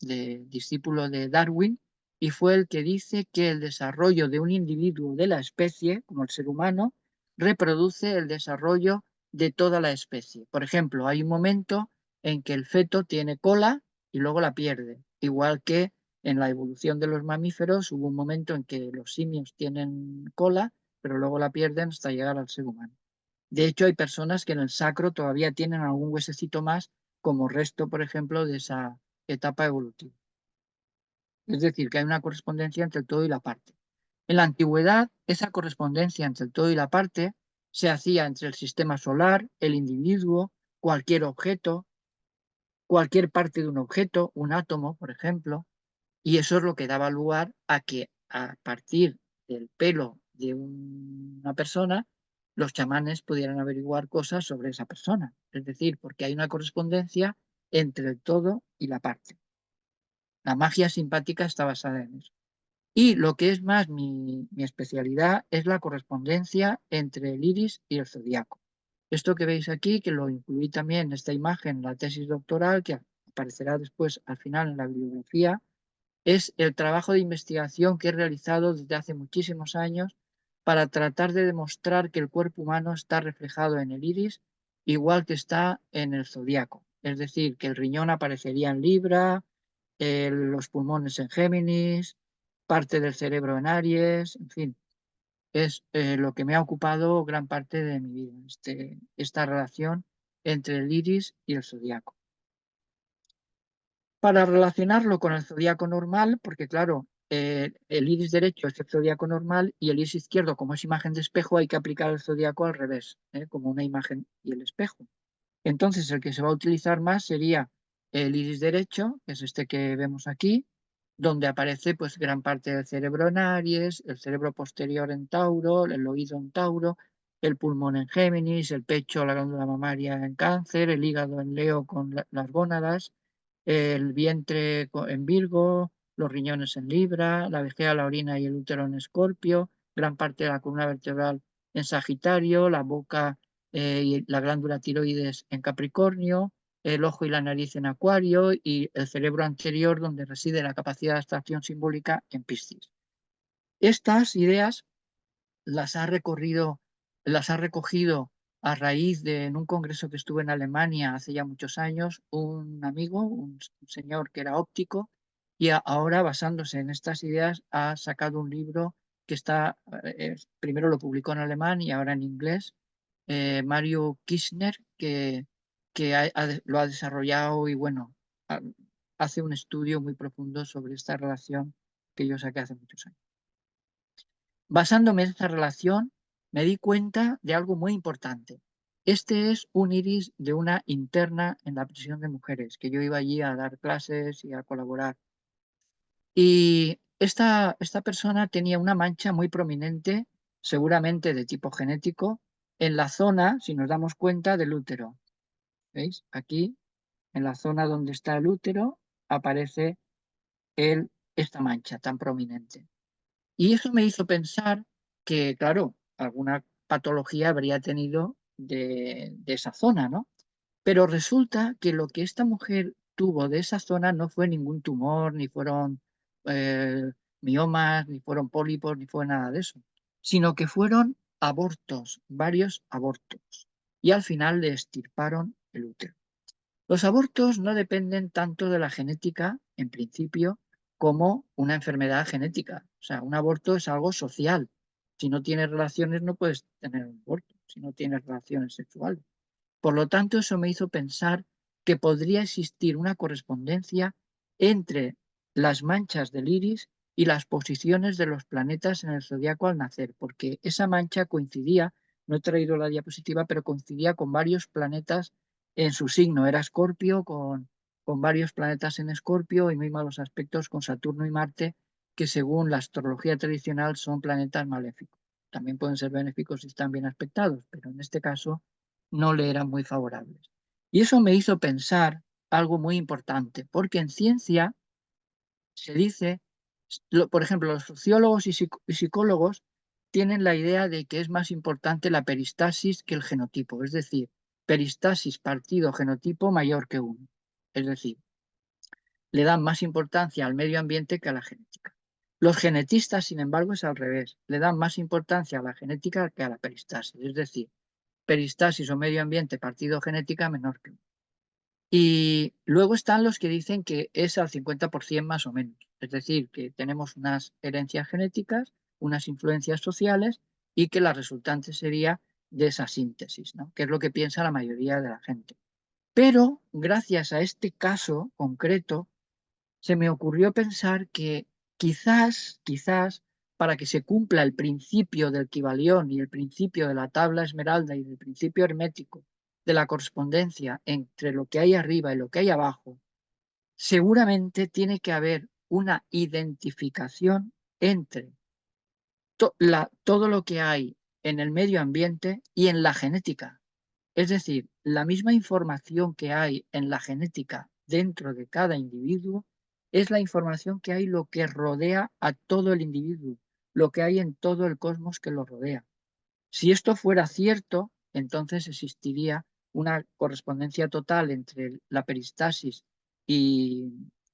discípulo de Darwin y fue el que dice que el desarrollo de un individuo de la especie, como el ser humano, reproduce el desarrollo de toda la especie. Por ejemplo, hay un momento en que el feto tiene cola y luego la pierde, igual que en la evolución de los mamíferos hubo un momento en que los simios tienen cola pero luego la pierden hasta llegar al ser humano. De hecho, hay personas que en el sacro todavía tienen algún huesecito más como resto, por ejemplo, de esa etapa evolutiva. Es decir, que hay una correspondencia entre el todo y la parte. En la antigüedad, esa correspondencia entre el todo y la parte se hacía entre el sistema solar, el individuo, cualquier objeto, cualquier parte de un objeto, un átomo, por ejemplo, y eso es lo que daba lugar a que a partir del pelo de una persona, los chamanes pudieran averiguar cosas sobre esa persona. Es decir, porque hay una correspondencia entre el todo y la parte. La magia simpática está basada en eso. Y lo que es más mi especialidad es la correspondencia entre el iris y el zodiaco. Esto que veis aquí, que lo incluí también en esta imagen, la tesis doctoral, que aparecerá después al final en la bibliografía, es el trabajo de investigación que he realizado desde hace muchísimos años para tratar de demostrar que el cuerpo humano está reflejado en el iris, igual que está en el zodiaco. Es decir, que el riñón aparecería en Libra, los pulmones en Géminis, parte del cerebro en Aries, en fin, es lo que me ha ocupado gran parte de mi vida, esta relación entre el iris y el zodiaco. Para relacionarlo con el zodíaco normal, porque claro, el iris derecho es el zodíaco normal y el iris izquierdo, como es imagen de espejo, hay que aplicar el zodíaco al revés, como una imagen y el espejo. Entonces, el que se va a utilizar más sería el iris derecho, que es este que vemos aquí, donde aparece pues gran parte del cerebro en Aries, el cerebro posterior en Tauro, el oído en Tauro, el pulmón en Géminis, el pecho, la glándula mamaria en Cáncer, el hígado en Leo con las gónadas, el vientre en Virgo, los riñones en Libra, la vejiga, la orina y el útero en Escorpio, gran parte de la columna vertebral en Sagitario, la boca y la glándula tiroides en Capricornio, el ojo y la nariz en Acuario y el cerebro anterior, donde reside la capacidad de abstracción simbólica, en Piscis. Estas ideas las ha recogido a raíz de, en un congreso que estuve en Alemania hace ya muchos años, un amigo, un señor que era óptico, y ahora, basándose en estas ideas, ha sacado un libro que está, primero lo publicó en alemán y ahora en inglés, Mario Kirchner, que lo ha desarrollado y bueno, hace un estudio muy profundo sobre esta relación que yo saqué hace muchos años. Basándome en esta relación, me di cuenta de algo muy importante. Este es un iris de una interna en la prisión de mujeres, que yo iba allí a dar clases y a colaborar. Y esta persona tenía una mancha muy prominente, seguramente de tipo genético, en la zona, si nos damos cuenta, del útero. ¿Veis? Aquí, en la zona donde está el útero, aparece esta mancha tan prominente. Y eso me hizo pensar que, claro, alguna patología habría tenido de esa zona, ¿no? Pero resulta que lo que esta mujer tuvo de esa zona no fue ningún tumor, ni fueron eh, miomas, ni fueron pólipos, ni fue nada de eso, sino que fueron abortos, varios abortos. Y al final le extirparon el útero. Los abortos no dependen tanto de la genética, en principio, como una enfermedad genética. O sea, un aborto es algo social. Si no tienes relaciones, no puedes tener un aborto, si no tienes relaciones sexuales. Por lo tanto, eso me hizo pensar que podría existir una correspondencia entre las manchas del iris y las posiciones de los planetas en el zodiaco al nacer, porque esa mancha coincidía, no he traído la diapositiva, pero coincidía con varios planetas en su signo. Era Escorpio, con varios planetas en Escorpio y muy malos aspectos con Saturno y Marte, que según la astrología tradicional son planetas maléficos. También pueden ser benéficos si están bien aspectados, pero en este caso no le eran muy favorables. Y eso me hizo pensar algo muy importante, porque en ciencia se dice, por ejemplo, los sociólogos y psicólogos tienen la idea de que es más importante la peristasis que el genotipo, es decir, peristasis partido genotipo mayor que 1. Es decir, le dan más importancia al medio ambiente que a la genética. Los genetistas, sin embargo, es al revés, le dan más importancia a la genética que a la peristasis, es decir, peristasis o medio ambiente partido genética menor que 1. Y luego están los que dicen que es al 50% más o menos. Es decir, que tenemos unas herencias genéticas, unas influencias sociales y que la resultante sería de esa síntesis, ¿no? Que es lo que piensa la mayoría de la gente. Pero gracias a este caso concreto, se me ocurrió pensar que quizás, para que se cumpla el principio del Kybalión y el principio de la tabla esmeralda y del principio hermético de la correspondencia entre lo que hay arriba y lo que hay abajo, seguramente tiene que haber una identificación entre todo lo que hay en el medio ambiente y en la genética. Es decir, la misma información que hay en la genética dentro de cada individuo es la información que hay lo que rodea a todo el individuo, lo que hay en todo el cosmos que lo rodea. Si esto fuera cierto, entonces existiría una correspondencia total entre la peristasis y,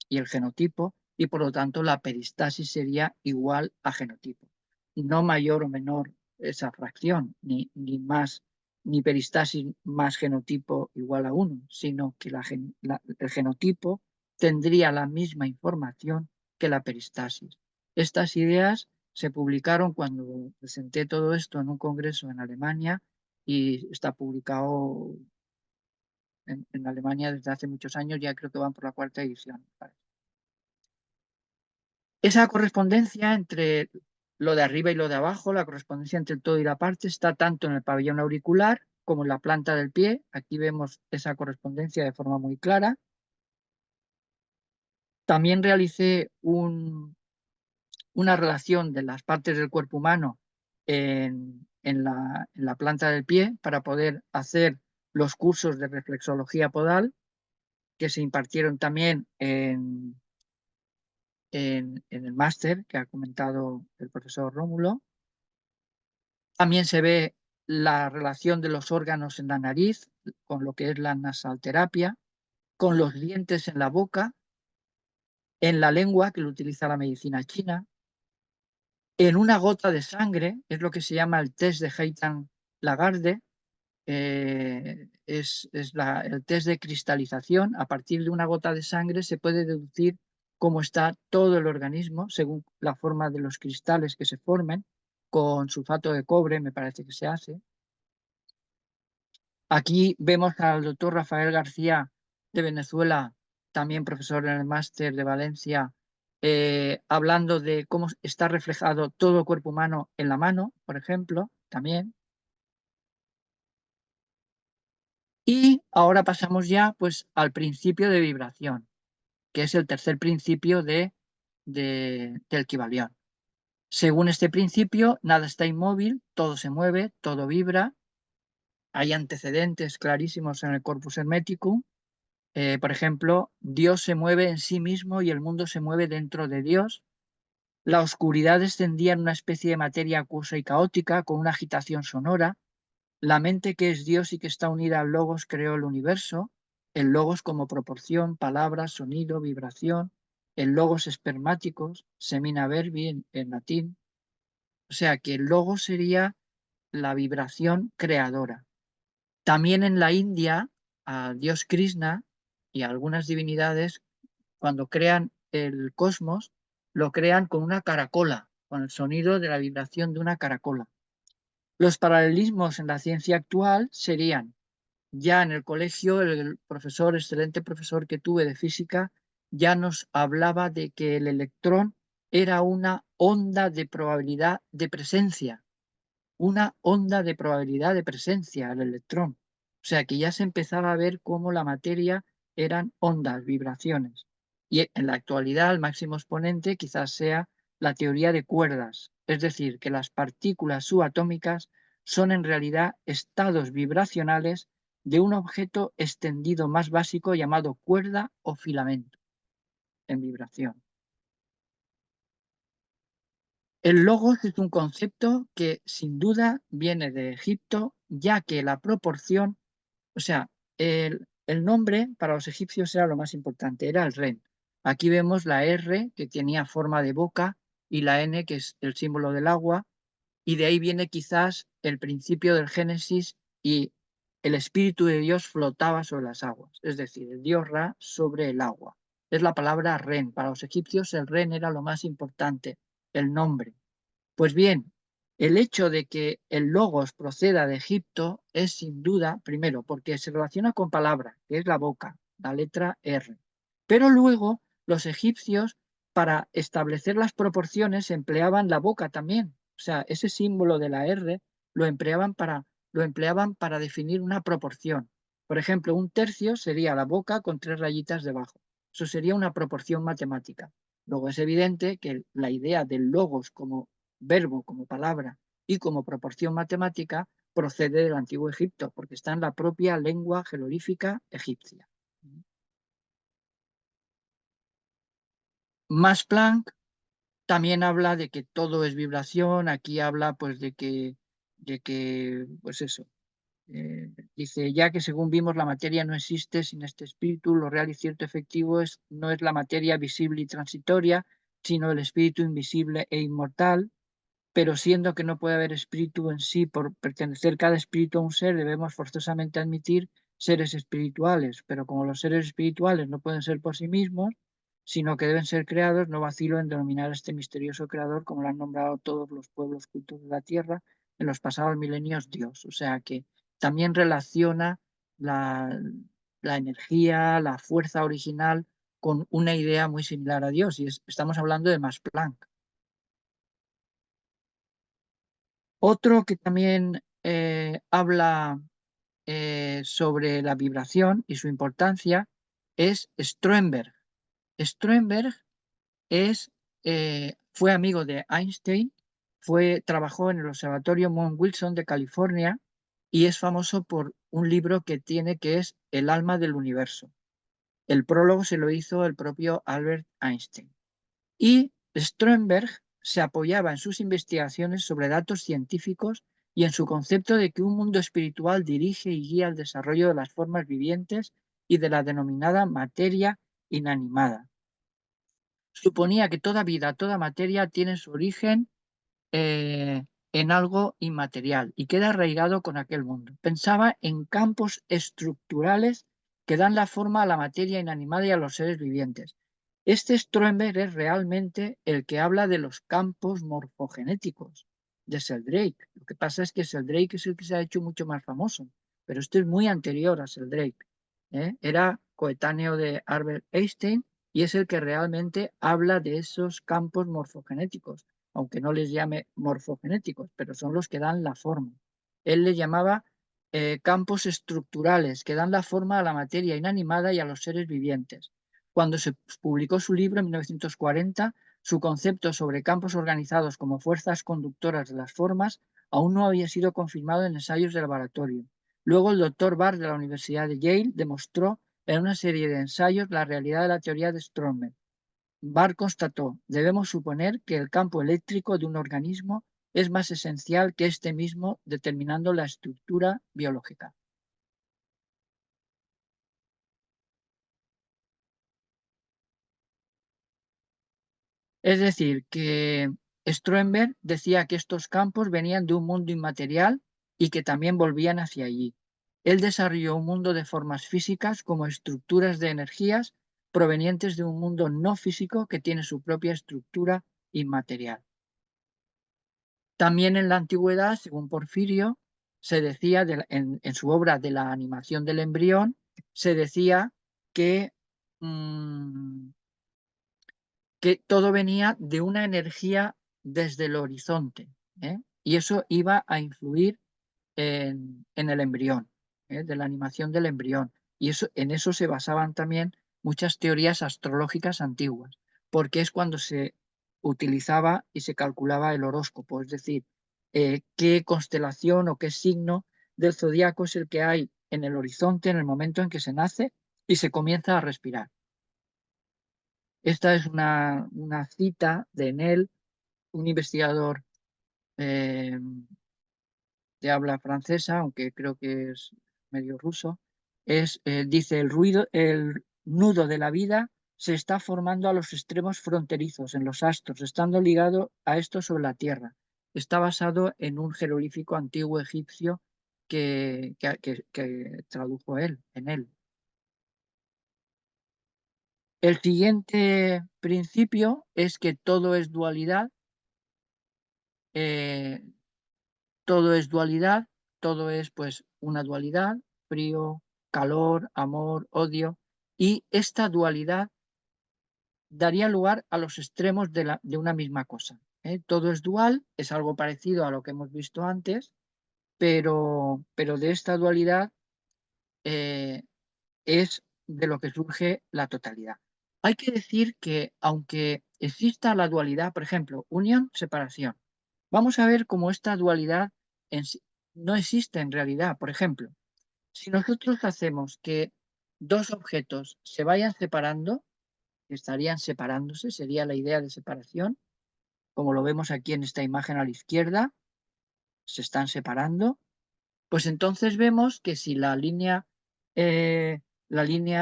y el genotipo y por lo tanto la peristasis sería igual a genotipo. No mayor o menor esa fracción, ni más, ni peristasis más genotipo igual a 1, sino que el genotipo tendría la misma información que la peristasis. Estas ideas se publicaron cuando presenté todo esto en un congreso en Alemania y está publicado en Alemania desde hace muchos años, ya creo que van por la 4ª edición. Esa correspondencia entre lo de arriba y lo de abajo, la correspondencia entre el todo y la parte, está tanto en el pabellón auricular como en la planta del pie. Aquí vemos esa correspondencia de forma muy clara. También realicé una relación de las partes del cuerpo humano en la planta del pie para poder hacer los cursos de reflexología podal que se impartieron también en el máster que ha comentado el profesor Rómulo. También se ve la relación de los órganos en la nariz con lo que es la nasalterapia, con los dientes en la boca, en la lengua, que lo utiliza la medicina china, en una gota de sangre, es lo que se llama el test de Heitan-Lagarde, el test de cristalización. A partir de una gota de sangre se puede deducir cómo está todo el organismo según la forma de los cristales que se formen. Con sulfato de cobre me parece que se hace. Aquí vemos al doctor Rafael García de Venezuela, también profesor en el máster de Valencia, hablando de cómo está reflejado todo el cuerpo humano en la mano, por ejemplo, también. Y ahora pasamos ya pues, al principio de vibración, que es el tercer principio del Kybalión. Según este principio, nada está inmóvil, todo se mueve, todo vibra. Hay antecedentes clarísimos en el Corpus Hermeticum. Por ejemplo, Dios se mueve en sí mismo y el mundo se mueve dentro de Dios. La oscuridad descendía en una especie de materia acuosa y caótica con una agitación sonora. La mente que es Dios y que está unida al Logos creó el universo. El Logos como proporción, palabra, sonido, vibración. El Logos espermáticos, semina verbi en latín. O sea que el Logos sería la vibración creadora. También en la India, a Dios Krishna y a algunas divinidades, cuando crean el cosmos, lo crean con una caracola, con el sonido de la vibración de una caracola. Los paralelismos en la ciencia actual serían, ya en el colegio, el profesor, excelente profesor que tuve de física, ya nos hablaba de que el electrón era una onda de probabilidad de presencia, una onda de probabilidad de presencia, el electrón. O sea que ya se empezaba a ver cómo la materia eran ondas, vibraciones. Y en la actualidad el máximo exponente quizás sea la teoría de cuerdas, es decir, que las partículas subatómicas son en realidad estados vibracionales de un objeto extendido más básico llamado cuerda o filamento en vibración. El logos es un concepto que sin duda viene de Egipto, ya que la proporción, o sea, el nombre para los egipcios era lo más importante, era el Ren. Aquí vemos la R, que tenía forma de boca, y la N, que es el símbolo del agua, y de ahí viene quizás el principio del Génesis y el Espíritu de Dios flotaba sobre las aguas, es decir, el Dios Ra sobre el agua. Es la palabra Ren. Para los egipcios el Ren era lo más importante, el nombre. Pues bien, el hecho de que el logos proceda de Egipto es sin duda, primero, porque se relaciona con palabra, que es la boca, la letra R. Pero luego los egipcios, para establecer las proporciones, empleaban la boca también. O sea, ese símbolo de la R lo empleaban para definir una proporción. Por ejemplo, un tercio sería la boca con 3 rayitas debajo. Eso sería una proporción matemática. Luego es evidente que la idea del logos como verbo, como palabra y como proporción matemática procede del antiguo Egipto, porque está en la propia lengua jeroglífica egipcia. Max Planck también habla de que todo es vibración, aquí habla pues de que pues eso, dice, ya que según vimos la materia no existe sin este espíritu, lo real y cierto efectivo no es la materia visible y transitoria, sino el espíritu invisible e inmortal, pero siendo que no puede haber espíritu en sí por pertenecer cada espíritu a un ser, debemos forzosamente admitir seres espirituales, pero como los seres espirituales no pueden ser por sí mismos, sino que deben ser creados, no vacilo en denominar a este misterioso creador, como lo han nombrado todos los pueblos cultos de la tierra en los pasados milenios, Dios. O sea que también relaciona la energía, la fuerza original con una idea muy similar a Dios, y estamos hablando de Max Planck. Otro que también habla sobre la vibración y su importancia es Stromberg. Stromberg fue amigo de Einstein, trabajó en el Observatorio Mount Wilson de California y es famoso por un libro que tiene que es El alma del universo. El prólogo se lo hizo el propio Albert Einstein. Y Stromberg se apoyaba en sus investigaciones sobre datos científicos y en su concepto de que un mundo espiritual dirige y guía el desarrollo de las formas vivientes y de la denominada materia inanimada. Suponía que toda vida, toda materia tiene su origen en algo inmaterial y queda arraigado con aquel mundo. Pensaba en campos estructurales que dan la forma a la materia inanimada y a los seres vivientes. Este Stromberg es realmente el que habla de los campos morfogenéticos de Sheldrake. Lo que pasa es que Sheldrake es el que se ha hecho mucho más famoso, pero este es muy anterior a Sheldrake. Era coetáneo de Albert Einstein y es el que realmente habla de esos campos morfogenéticos, aunque no les llame morfogenéticos, pero son los que dan la forma. Él les llamaba campos estructurales que dan la forma a la materia inanimada y a los seres vivientes. Cuando se publicó su libro en 1940, su concepto sobre campos organizados como fuerzas conductoras de las formas aún no había sido confirmado en ensayos de laboratorio. Luego el doctor Barr de la Universidad de Yale demostró en una serie de ensayos la realidad de la teoría de Stromberg. Barr constató: debemos suponer que el campo eléctrico de un organismo es más esencial que este mismo, determinando la estructura biológica. Es decir, que Stromberg decía que estos campos venían de un mundo inmaterial y que también volvían hacia allí. Él desarrolló un mundo de formas físicas como estructuras de energías provenientes de un mundo no físico que tiene su propia estructura inmaterial. También en la antigüedad, según Porfirio, se decía en su obra de la animación del embrión, se decía que que todo venía de una energía desde el horizonte, y eso iba a influir en el embrión, de la animación del embrión. Y en eso se basaban también muchas teorías astrológicas antiguas, porque es cuando se utilizaba y se calculaba el horóscopo, es decir, qué constelación o qué signo del zodiaco es el que hay en el horizonte en el momento en que se nace y se comienza a respirar. Esta es una cita de Enel, un investigador eh, de habla francesa, aunque creo que es medio ruso. Dice: el nudo de la vida se está formando a los extremos fronterizos, en los astros, estando ligado a esto sobre la tierra. Está basado en un jeroglífico antiguo egipcio que tradujo en él. El siguiente principio es que todo es dualidad. Todo es dualidad, todo es pues una dualidad: frío, calor, amor, odio, y esta dualidad daría lugar a los extremos de una misma cosa. Todo es dual, es algo parecido a lo que hemos visto antes, pero de esta dualidad eh, es de lo que surge la totalidad. Hay que decir que aunque exista la dualidad, por ejemplo, unión, separación, vamos a ver cómo esta dualidad en sí no existe en realidad. Por ejemplo, si nosotros hacemos que dos objetos se vayan separando, estarían separándose, sería la idea de separación, como lo vemos aquí en esta imagen a la izquierda, se están separando, pues entonces vemos que si la línea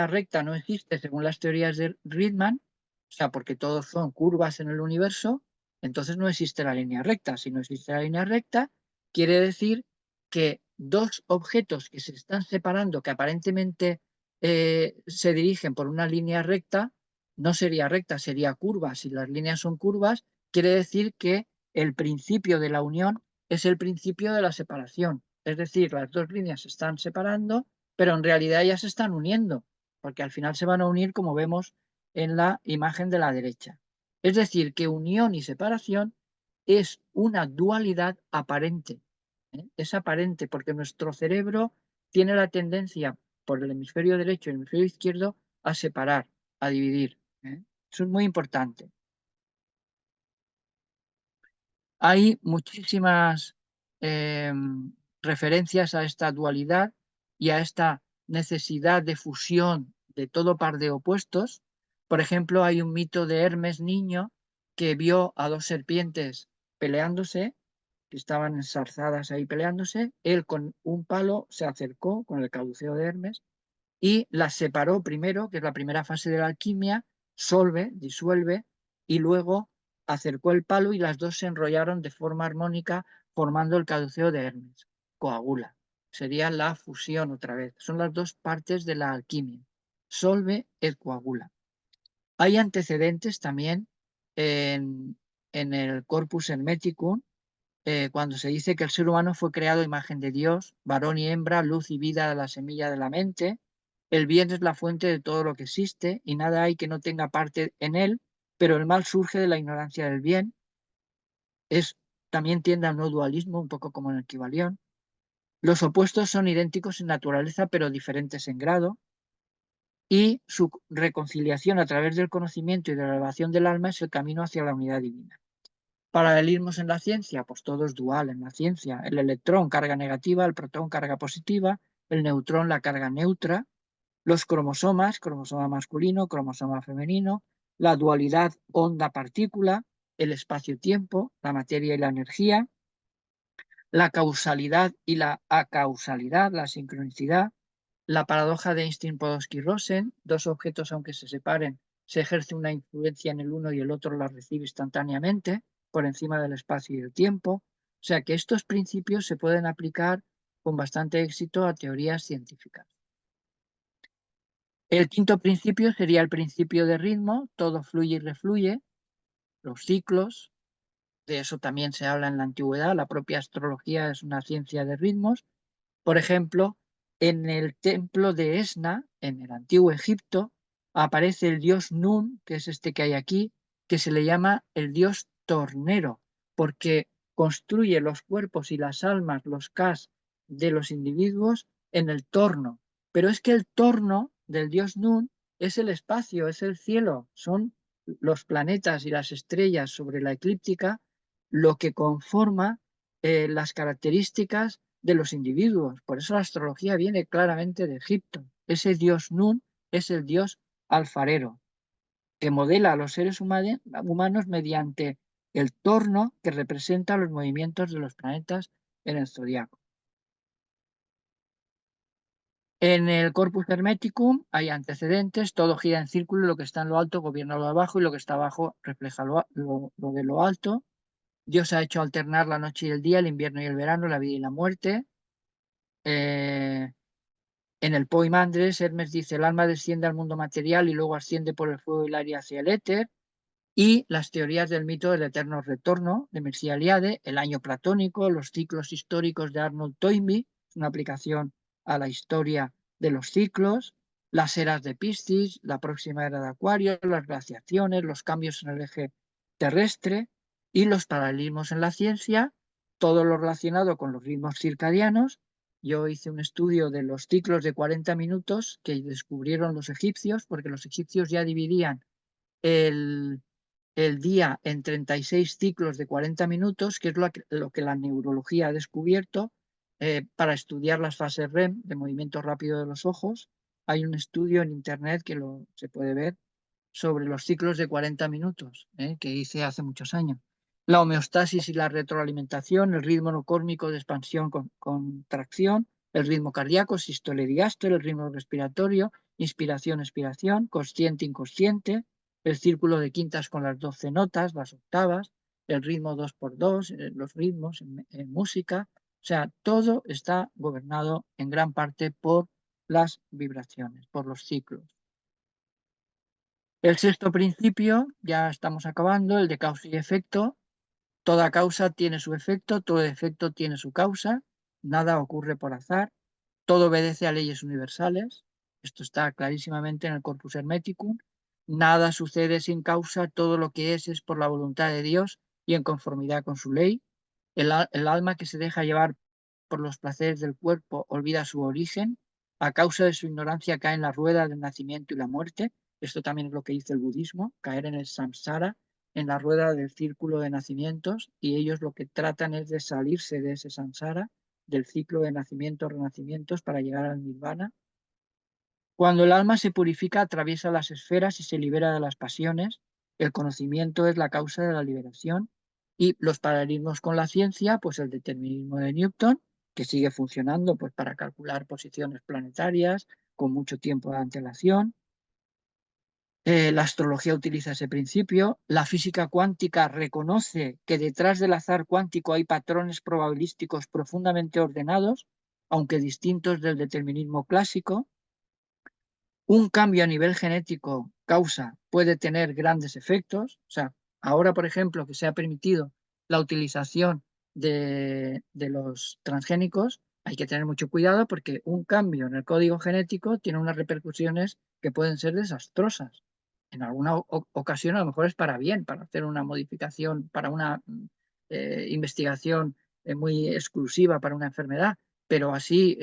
recta no existe según las teorías de Riemann, o sea, porque todos son curvas en el universo, entonces no existe la línea recta. Si no existe la línea recta, quiere decir que dos objetos que se están separando, que aparentemente se dirigen por una línea recta, no sería recta, sería curva. Si las líneas son curvas, quiere decir que el principio de la unión es el principio de la separación. Es decir, las dos líneas se están separando, pero en realidad ya se están uniendo, porque al final se van a unir, como vemos en la imagen de la derecha. Es decir, que unión y separación es una dualidad aparente. Es aparente porque nuestro cerebro tiene la tendencia, por el hemisferio derecho y el hemisferio izquierdo, a separar, a dividir. Eso es muy importante. Hay muchísimas referencias a esta dualidad y a esta necesidad de fusión de todo par de opuestos. Por ejemplo, hay un mito de Hermes niño que vio a dos serpientes peleándose, que estaban ensarzadas ahí peleándose. Él con un palo se acercó con el caduceo de Hermes y las separó primero, que es la primera fase de la alquimia, disuelve, y luego acercó el palo y las dos se enrollaron de forma armónica formando el caduceo de Hermes, coagula. Sería la fusión otra vez. Son las dos partes de la alquimia. Solve et coagula. Hay antecedentes también en el Corpus Hermeticum, cuando se dice que el ser humano fue creado a imagen de Dios, varón y hembra, luz y vida de la semilla de la mente. El bien es la fuente de todo lo que existe y nada hay que no tenga parte en él, pero el mal surge de la ignorancia del bien. También tiende al no dualismo, un poco como en el Kybalión. Los opuestos son idénticos en naturaleza, pero diferentes en grado, y su reconciliación a través del conocimiento y de la elevación del alma es el camino hacia la unidad divina. Paralelismos en la ciencia, pues todo es dual en la ciencia. El electrón carga negativa, el protón carga positiva, el neutrón la carga neutra, los cromosomas, cromosoma masculino, cromosoma femenino, la dualidad onda-partícula, el espacio-tiempo, la materia y la energía, la causalidad y la acausalidad, la sincronicidad, la paradoja de Einstein-Podolsky-Rosen, dos objetos aunque se separen, se ejerce una influencia en el uno y el otro la recibe instantáneamente por encima del espacio y el tiempo. O sea que estos principios se pueden aplicar con bastante éxito a teorías científicas. El quinto principio sería el principio de ritmo, todo fluye y refluye, los ciclos, de eso también se habla en la antigüedad, la propia astrología es una ciencia de ritmos. Por ejemplo, en el templo de Esna, en el antiguo Egipto, aparece el dios Nun, que es este que hay aquí, que se le llama el dios tornero, porque construye los cuerpos y las almas, los kas de los individuos en el torno. Pero es que el torno del dios Nun es el espacio, es el cielo, son los planetas y las estrellas sobre la eclíptica lo que conforma las características de los individuos. Por eso la astrología viene claramente de Egipto. Ese dios Nun es el dios alfarero, que modela a los seres humanos mediante el torno que representa los movimientos de los planetas en el zodiaco. En el Corpus Hermeticum hay antecedentes, todo gira en círculo, lo que está en lo alto gobierna lo abajo y lo que está abajo refleja lo de lo alto. Dios ha hecho alternar la noche y el día, el invierno y el verano, la vida y la muerte. En el Poimandres, Hermes dice, el alma desciende al mundo material y luego asciende por el fuego y el aire hacia el éter. Y las teorías del mito del eterno retorno de Mircea Eliade, el año platónico, los ciclos históricos de Arnold Toynbee, una aplicación a la historia de los ciclos, las eras de Piscis, la próxima era de Acuario, las glaciaciones, los cambios en el eje terrestre y los paralelismos en la ciencia, todo lo relacionado con los ritmos circadianos. Yo hice un estudio de los ciclos de 40 minutos que descubrieron los egipcios, porque los egipcios ya dividían el día en 36 ciclos de 40 minutos, que es lo que la neurología ha descubierto para estudiar las fases REM, de movimiento rápido de los ojos. Hay un estudio en Internet que se puede ver sobre los ciclos de 40 minutos, que hice hace muchos años. La homeostasis y la retroalimentación, el ritmo no córmico de expansión con contracción, el ritmo cardíaco, sístole y diástole, el ritmo respiratorio, inspiración, expiración, consciente, inconsciente, el círculo de quintas con las 12 notas, las octavas, el ritmo 2x2, los ritmos en música. O sea, todo está gobernado en gran parte por las vibraciones, por los ciclos. El sexto principio, ya estamos acabando, el de causa y efecto. Toda causa tiene su efecto, todo efecto tiene su causa, nada ocurre por azar, todo obedece a leyes universales. Esto está clarísimamente en el Corpus Hermeticum. Nada sucede sin causa, todo lo que es por la voluntad de Dios y en conformidad con su ley. El alma que se deja llevar por los placeres del cuerpo olvida su origen. A causa de su ignorancia cae en la rueda del nacimiento y la muerte. Esto también es lo que dice el budismo, caer en el samsara, en la rueda del círculo de nacimientos, y ellos lo que tratan es de salirse de ese samsara, del ciclo de nacimientos, renacimientos, para llegar al nirvana. Cuando el alma se purifica, atraviesa las esferas y se libera de las pasiones. El conocimiento es la causa de la liberación. Y los paralelismos con la ciencia, pues el determinismo de Newton, que sigue funcionando pues, para calcular posiciones planetarias con mucho tiempo de antelación. La astrología utiliza ese principio. La física cuántica reconoce que detrás del azar cuántico hay patrones probabilísticos profundamente ordenados, aunque distintos del determinismo clásico. Un cambio a nivel genético puede tener grandes efectos. O sea, ahora, por ejemplo, que se ha permitido la utilización de los transgénicos, hay que tener mucho cuidado porque un cambio en el código genético tiene unas repercusiones que pueden ser desastrosas. En alguna ocasión a lo mejor es para bien, para hacer una modificación, para una investigación muy exclusiva para una enfermedad, pero así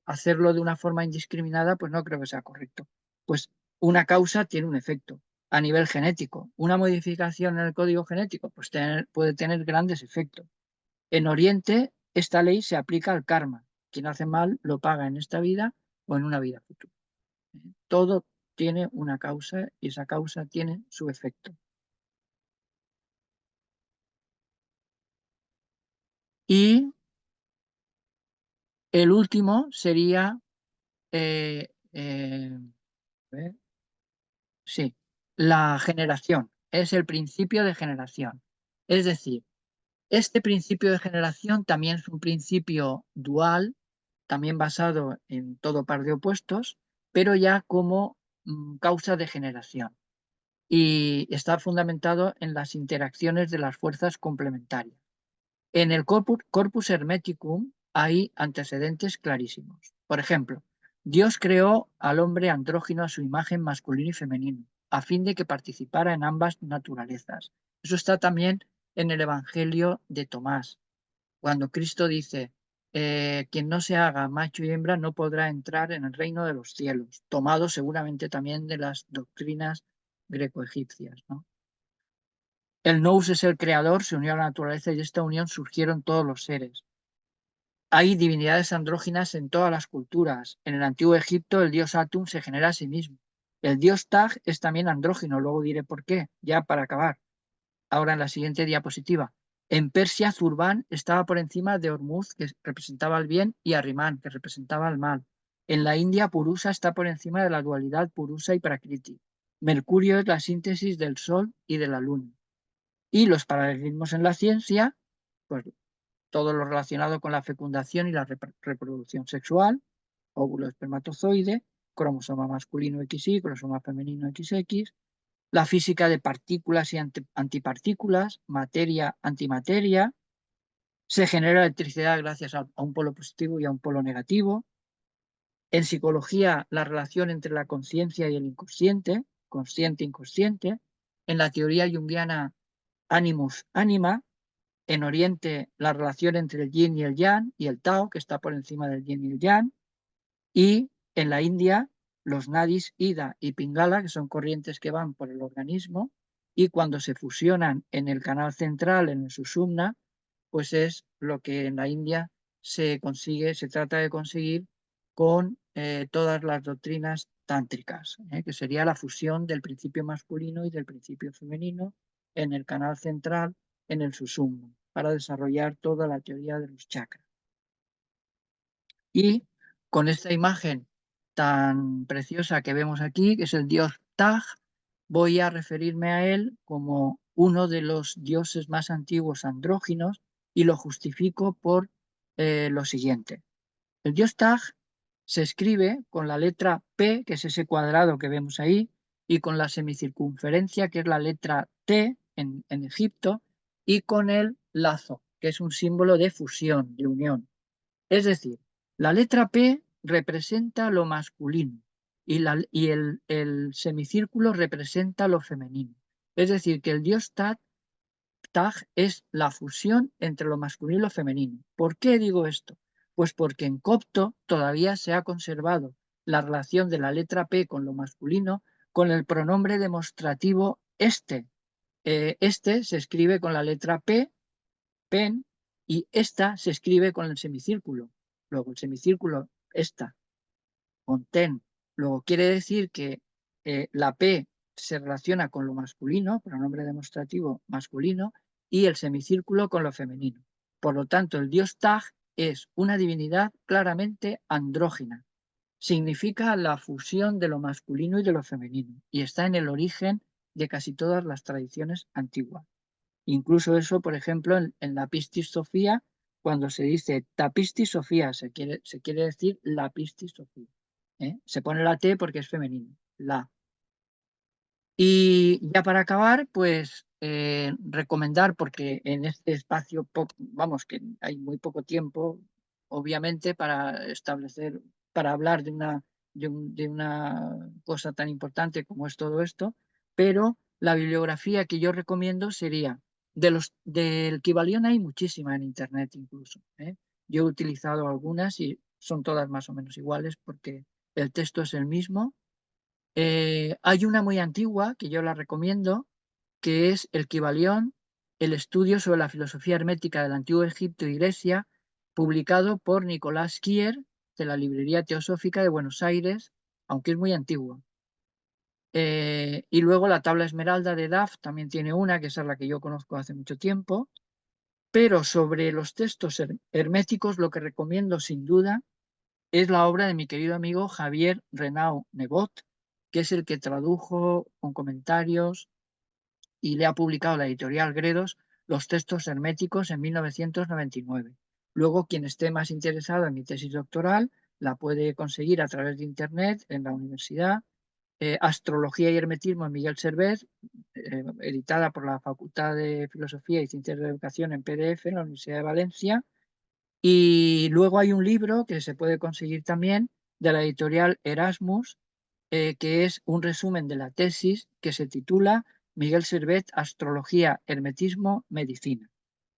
hacerlo de una forma indiscriminada, pues no creo que sea correcto. Pues una causa tiene un efecto a nivel genético. Una modificación en el código genético pues puede tener grandes efectos. En Oriente, esta ley se aplica al karma. Quien hace mal lo paga en esta vida o en una vida futura. Todo tiene una causa y esa causa tiene su efecto. Y el último sería sí, la generación. Es el principio de generación. Es decir, este principio de generación también es un principio dual, también basado en todo par de opuestos, pero ya como causa de generación. Y está fundamentado en las interacciones de las fuerzas complementarias. En el Corpus Hermeticum hay antecedentes clarísimos. Por ejemplo, Dios creó al hombre andrógino a su imagen masculino y femenino, a fin de que participara en ambas naturalezas. Eso está también en el Evangelio de Tomás, cuando Cristo dice, quien no se haga macho y hembra no podrá entrar en el reino de los cielos, tomado seguramente también de las doctrinas greco-egipcias, ¿no? El nous es el creador, se unió a la naturaleza y de esta unión surgieron todos los seres. Hay divinidades andróginas en todas las culturas. En el antiguo Egipto el dios Atum se genera a sí mismo. El dios Tag es también andrógino, luego diré por qué, ya para acabar. Ahora en la siguiente diapositiva. En Persia Zurbán estaba por encima de Hormuz, que representaba el bien, y Ahriman, que representaba el mal. En la India Purusa está por encima de la dualidad Purusa y Prakriti. Mercurio es la síntesis del Sol y de la Luna. Y los paralelismos en la ciencia, pues todo lo relacionado con la fecundación y la reproducción sexual, óvulo espermatozoide, cromosoma masculino XY, cromosoma femenino XX, la física de partículas y antipartículas, materia, antimateria, se genera electricidad gracias a un polo positivo y a un polo negativo. En psicología, la relación entre la conciencia y el inconsciente, consciente-inconsciente. En la teoría junguiana, animus, anima. En Oriente, la relación entre el yin y el yang y el Tao, que está por encima del yin y el yang. Y en la India, los nadis Ida y Pingala, que son corrientes que van por el organismo, y cuando se fusionan en el canal central, en el Sushumna, pues es lo que en la India se consigue, se trata de conseguir con todas las doctrinas tántricas, que sería la fusión del principio masculino y del principio femenino en el canal central, en el Sushumna, para desarrollar toda la teoría de los chakras. Y con esta imagen tan preciosa que vemos aquí, que es el dios Tag, voy a referirme a él como uno de los dioses más antiguos andróginos y lo justifico por lo siguiente. El dios Tag se escribe con la letra P, que es ese cuadrado que vemos ahí, y con la semicircunferencia, que es la letra T en Egipto, y con el lazo, que es un símbolo de fusión, de unión. Es decir, la letra P representa lo masculino y el semicírculo representa lo femenino. Es decir, que el dios Tag es la fusión entre lo masculino y lo femenino. ¿Por qué digo esto? Pues porque en copto todavía se ha conservado la relación de la letra P con lo masculino con el pronombre demostrativo este. Este se escribe con la letra P, pen, y esta se escribe con el semicírculo. Luego el semicírculo, esta. con ten. Luego quiere decir que la P se relaciona con lo masculino, pronombre demostrativo masculino, y el semicírculo con lo femenino. Por lo tanto, el dios Tag es una divinidad claramente andrógina. Significa la fusión de lo masculino y de lo femenino, y está en el origen de casi todas las tradiciones antiguas. Incluso eso, por ejemplo, en la Pistis Sofía, cuando se dice Tapistis Sofía, se quiere decir la Pistis Sofía. Se pone la T porque es femenino, la. Y ya para acabar, pues recomendar, porque en este espacio, vamos, que hay muy poco tiempo, obviamente, para establecer, para hablar de una cosa tan importante como es todo esto, pero la bibliografía que yo recomiendo sería, del Kybalión hay muchísima en Internet incluso. Yo he utilizado algunas y son todas más o menos iguales porque el texto es el mismo. Hay una muy antigua que yo la recomiendo, que es el Kybalión, el estudio sobre la filosofía hermética del Antiguo Egipto y Grecia, publicado por Nicolás Kier, de la Librería Teosófica de Buenos Aires, aunque es muy antigua. Y luego la tabla esmeralda de Duff también tiene una, que es la que yo conozco hace mucho tiempo. Pero sobre los textos herméticos, lo que recomiendo sin duda es la obra de mi querido amigo Javier Renau Nebot, que es el que tradujo con comentarios y le ha publicado la editorial Gredos los textos herméticos en 1999. Luego, quien esté más interesado en mi tesis doctoral, la puede conseguir a través de Internet en la universidad. Astrología y Hermetismo en Miguel Servet, editada por la Facultad de Filosofía y Ciencias de la Educación en PDF en la Universidad de Valencia. Y luego hay un libro que se puede conseguir también de la editorial Erasmus, que es un resumen de la tesis que se titula Miguel Servet, Astrología, Hermetismo, Medicina.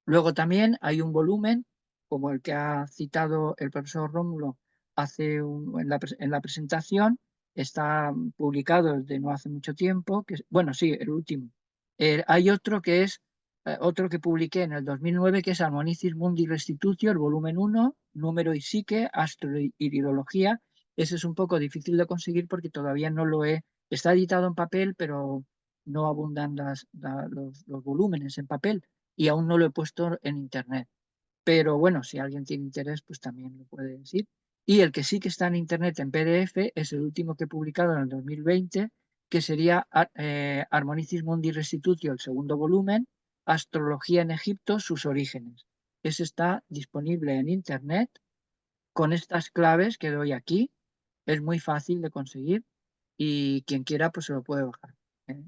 Luego también hay un volumen, como el que ha citado el profesor Rómulo en la presentación, está publicado desde no hace mucho tiempo, bueno, sí, el último. Hay otro que es otro que publiqué en el 2009, que es Harmonicis Mundi Restitutio, el volumen 1, Número y Psique, Astroiridología. Ese es un poco difícil de conseguir porque todavía no lo he... Está editado en papel, pero no abundan los volúmenes en papel y aún no lo he puesto en Internet. Pero bueno, si alguien tiene interés, pues también lo puede decir. Y el que sí que está en Internet en PDF es el último que he publicado en el 2020, que sería Harmonicis Mundi Restitutio, el segundo volumen, Astrología en Egipto, sus orígenes. Ese está disponible en Internet con estas claves que doy aquí. Es muy fácil de conseguir y quien quiera pues se lo puede bajar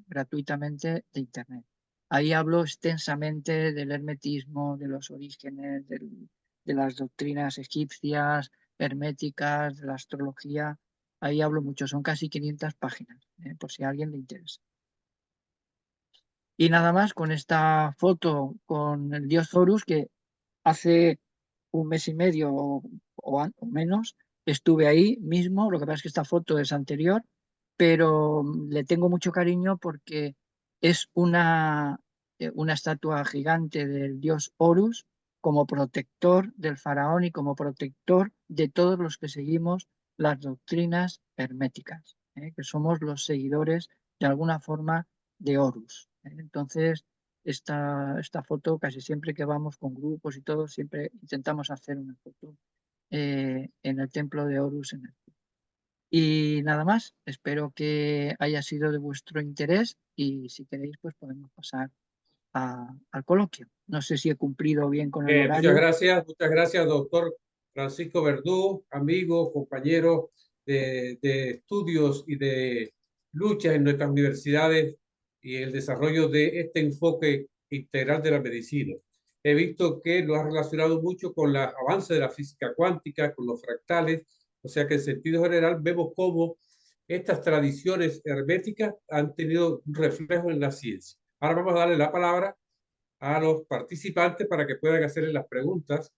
gratuitamente de Internet. Ahí hablo extensamente del hermetismo, de los orígenes, de las doctrinas egipcias, herméticas, de la astrología. Ahí hablo mucho, son casi 500 páginas, por si a alguien le interesa. Y nada más con esta foto con el dios Horus, que hace un mes y medio o menos estuve ahí mismo. Lo que pasa es que esta foto es anterior, pero le tengo mucho cariño porque es una estatua gigante del dios Horus como protector del faraón y como protector de todos los que seguimos las doctrinas herméticas, que somos los seguidores de alguna forma de Horus. Entonces, esta foto, casi siempre que vamos con grupos y todo, siempre intentamos hacer una foto en el templo de Horus. Y nada más, espero que haya sido de vuestro interés y si queréis, pues podemos pasar al coloquio. No sé si he cumplido bien con el horario. Muchas gracias, doctor Francisco Verdú, amigo, compañero de estudios y de lucha en nuestras universidades y el desarrollo de este enfoque integral de la medicina. He visto que lo ha relacionado mucho con el avance de la física cuántica, con los fractales, o sea que en sentido general vemos cómo estas tradiciones herméticas han tenido un reflejo en la ciencia. Ahora vamos a darle la palabra a los participantes para que puedan hacerle las preguntas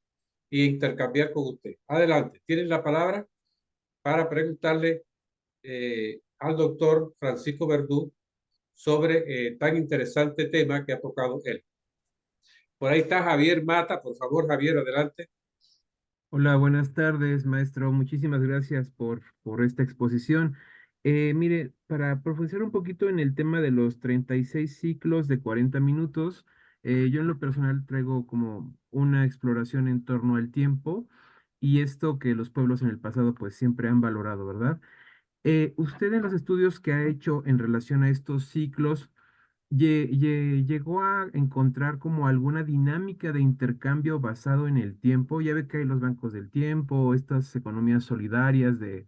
e intercambiar con usted. Adelante, tienen la palabra para preguntarle al doctor Francisco Verdú sobre tan interesante tema que ha tocado él. Por ahí está Javier Mata, por favor, Javier, adelante. Hola, buenas tardes, maestro. Muchísimas gracias por esta exposición. Mire, para profundizar un poquito en el tema de los 36 ciclos de 40 minutos, yo en lo personal traigo como una exploración en torno al tiempo y esto que los pueblos en el pasado pues siempre han valorado, ¿verdad? Usted en los estudios que ha hecho en relación a estos ciclos, llegó a encontrar como alguna dinámica de intercambio basado en el tiempo. Ya ve que hay los bancos del tiempo, estas economías solidarias de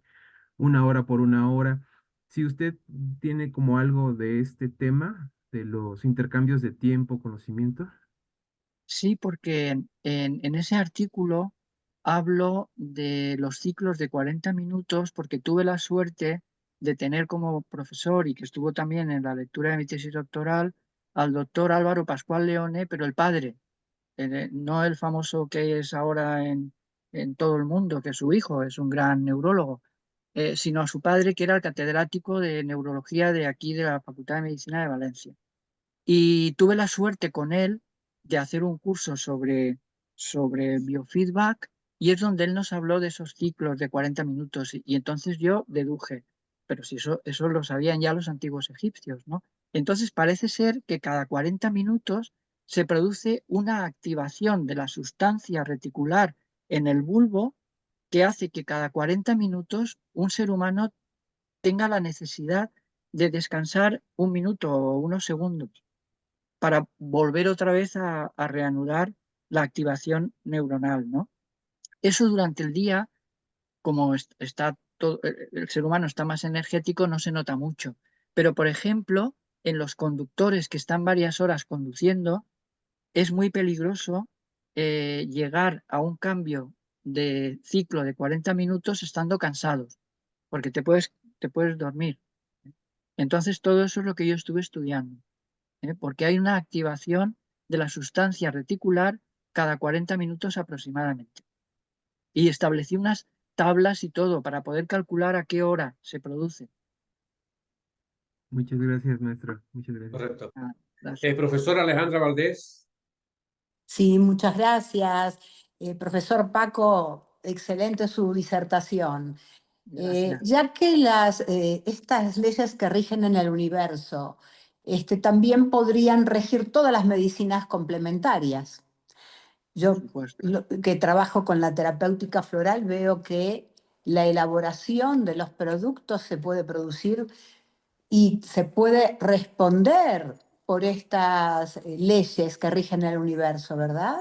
una hora por una hora. Si usted tiene como algo de este tema, de los intercambios de tiempo, conocimiento. Sí, porque en ese artículo hablo de los ciclos de 40 minutos porque tuve la suerte de tener como profesor y que estuvo también en la lectura de mi tesis doctoral al doctor Álvaro Pascual Leone, pero el padre, no el famoso que es ahora en todo el mundo, que es su hijo, es un gran neurólogo, sino a su padre, que era el catedrático de neurología de aquí de la Facultad de Medicina de Valencia. Y tuve la suerte con él de hacer un curso sobre biofeedback y es donde él nos habló de esos ciclos de 40 minutos y entonces yo deduje, pero si eso lo sabían ya los antiguos egipcios, ¿no? Entonces parece ser que cada 40 minutos se produce una activación de la sustancia reticular en el bulbo que hace que cada 40 minutos un ser humano tenga la necesidad de descansar un minuto o unos segundos para volver otra vez a reanudar la activación neuronal, ¿no? Eso durante el día, como está todo, el ser humano está más energético, no se nota mucho. Pero, por ejemplo, en los conductores que están varias horas conduciendo, es muy peligroso llegar a un cambio de ciclo de 40 minutos estando cansados, porque te puedes dormir. Entonces, todo eso es lo que yo estuve estudiando. Porque hay una activación de la sustancia reticular cada 40 minutos aproximadamente. Y establecí unas tablas y todo para poder calcular a qué hora se produce. Muchas gracias, maestro. Muchas gracias. Correcto. Ah, Profesora Alejandra Valdés. Sí, muchas gracias. Profesor Paco, excelente su disertación. gracias. Ya que estas leyes que rigen en el universo también podrían regir todas las medicinas complementarias. Por Yo supuesto. que trabajo con la terapéutica floral veo que la elaboración de los productos se puede producir y se puede responder por estas leyes que rigen el universo, ¿verdad?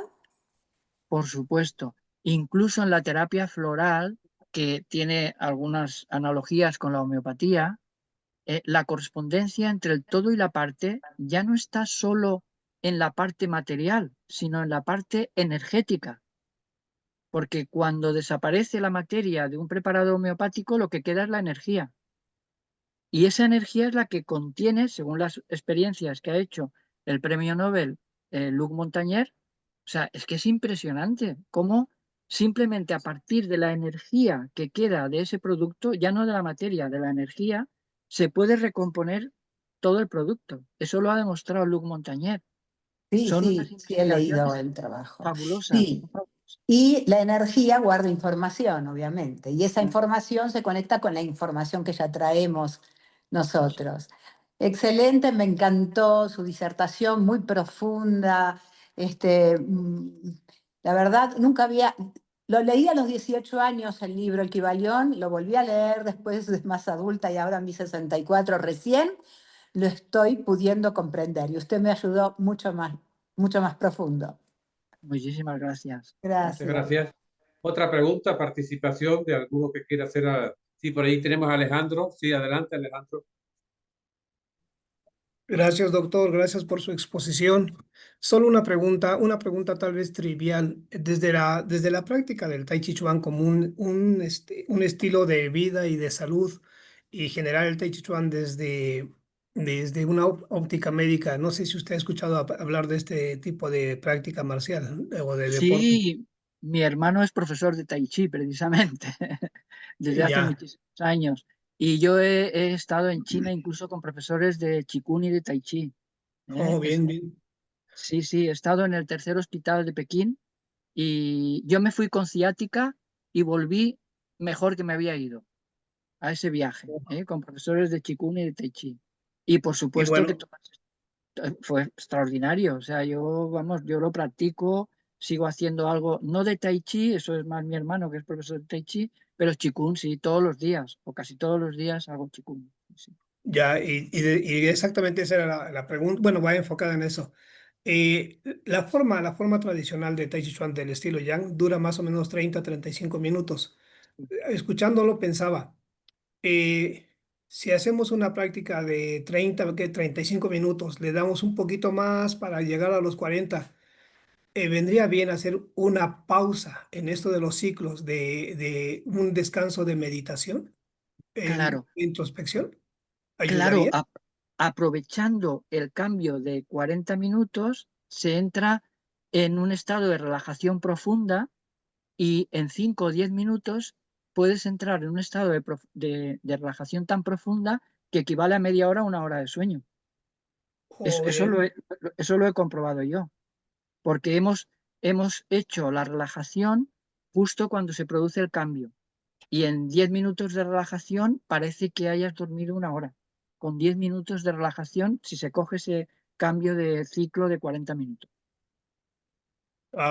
Por supuesto. Incluso en la terapia floral, que tiene algunas analogías con la homeopatía, la correspondencia entre el todo y la parte ya no está solo en la parte material, sino en la parte energética. Porque cuando desaparece la materia de un preparado homeopático, lo que queda es la energía. Y esa energía es la que contiene, según las experiencias que ha hecho el premio Nobel Luc Montagnier, o sea, es que es impresionante cómo simplemente a partir de la energía que queda de ese producto, ya no de la materia, de la energía, se puede recomponer todo el producto. Eso lo ha demostrado Luc Montagnier. Sí, Son unas sí, sí he leído investigaciones el trabajo. fabulosas. Sí, y la energía guarda información, obviamente, y esa Mm, información se conecta con la información que ya traemos nosotros. Excelente, me encantó su disertación, muy profunda. Este, mm, la verdad, nunca había... Lo leí a los 18 años el libro El Kybalión, lo volví a leer después de más adulta y ahora a mis 64 recién lo estoy pudiendo comprender y usted me ayudó mucho más profundo. Muchísimas gracias. Muchas Gracias. gracias. Otra pregunta, participación de alguno que quiera hacer. Sí, por ahí tenemos a Alejandro. Sí, adelante, Alejandro. Gracias, doctor. Gracias por su exposición. Solo una pregunta tal vez trivial. Desde la práctica del Tai Chi Chuan como un estilo de vida y de salud y generar el Tai Chi Chuan desde una óptica médica, no sé si usted ha escuchado hablar de este tipo de práctica marcial o de deporte. Sí, mi hermano es profesor de Tai Chi precisamente desde hace Ya, muchísimos años. Y yo he estado en China incluso con profesores de Qigong y de Tai Chi. ¿eh? oh, bien, bien. Sí, sí, he estado en el tercer hospital de Pekín Y yo me fui con ciática y volví mejor que me había ido a ese viaje, con profesores de Qigong y de Tai Chi. Y por Y supuesto que bueno, fue extraordinario. O sea, yo lo practico, sigo haciendo algo, no de Tai Chi, eso es más mi hermano que es profesor de Tai Chi, pero Qigong sí, todos los días, o casi todos los días hago Qigong. Sí. ya, y exactamente esa era la pregunta. Bueno, va enfocada en eso. La forma tradicional de Tai Chi Chuan del estilo Yang dura más o menos 30-35 minutos. Escuchándolo pensaba, eh, si hacemos una práctica de 35 minutos, le damos un poquito más para llegar a los 40, vendría bien hacer una pausa en esto de los ciclos de un descanso de meditación, Claro, introspección. claro, ¿Ayudaría? aprovechando el cambio de 40 minutos, se entra en un estado de relajación profunda y en 5 o 10 minutos puedes entrar en un estado de relajación tan profunda que equivale a media hora a una hora de sueño. O Eso bien, eso lo he comprobado yo, porque hemos hecho la relajación justo cuando se produce el cambio. Y en 10 minutos de relajación parece que hayas dormido una hora. Con 10 minutos de relajación, si se coge ese cambio de ciclo de 40 minutos.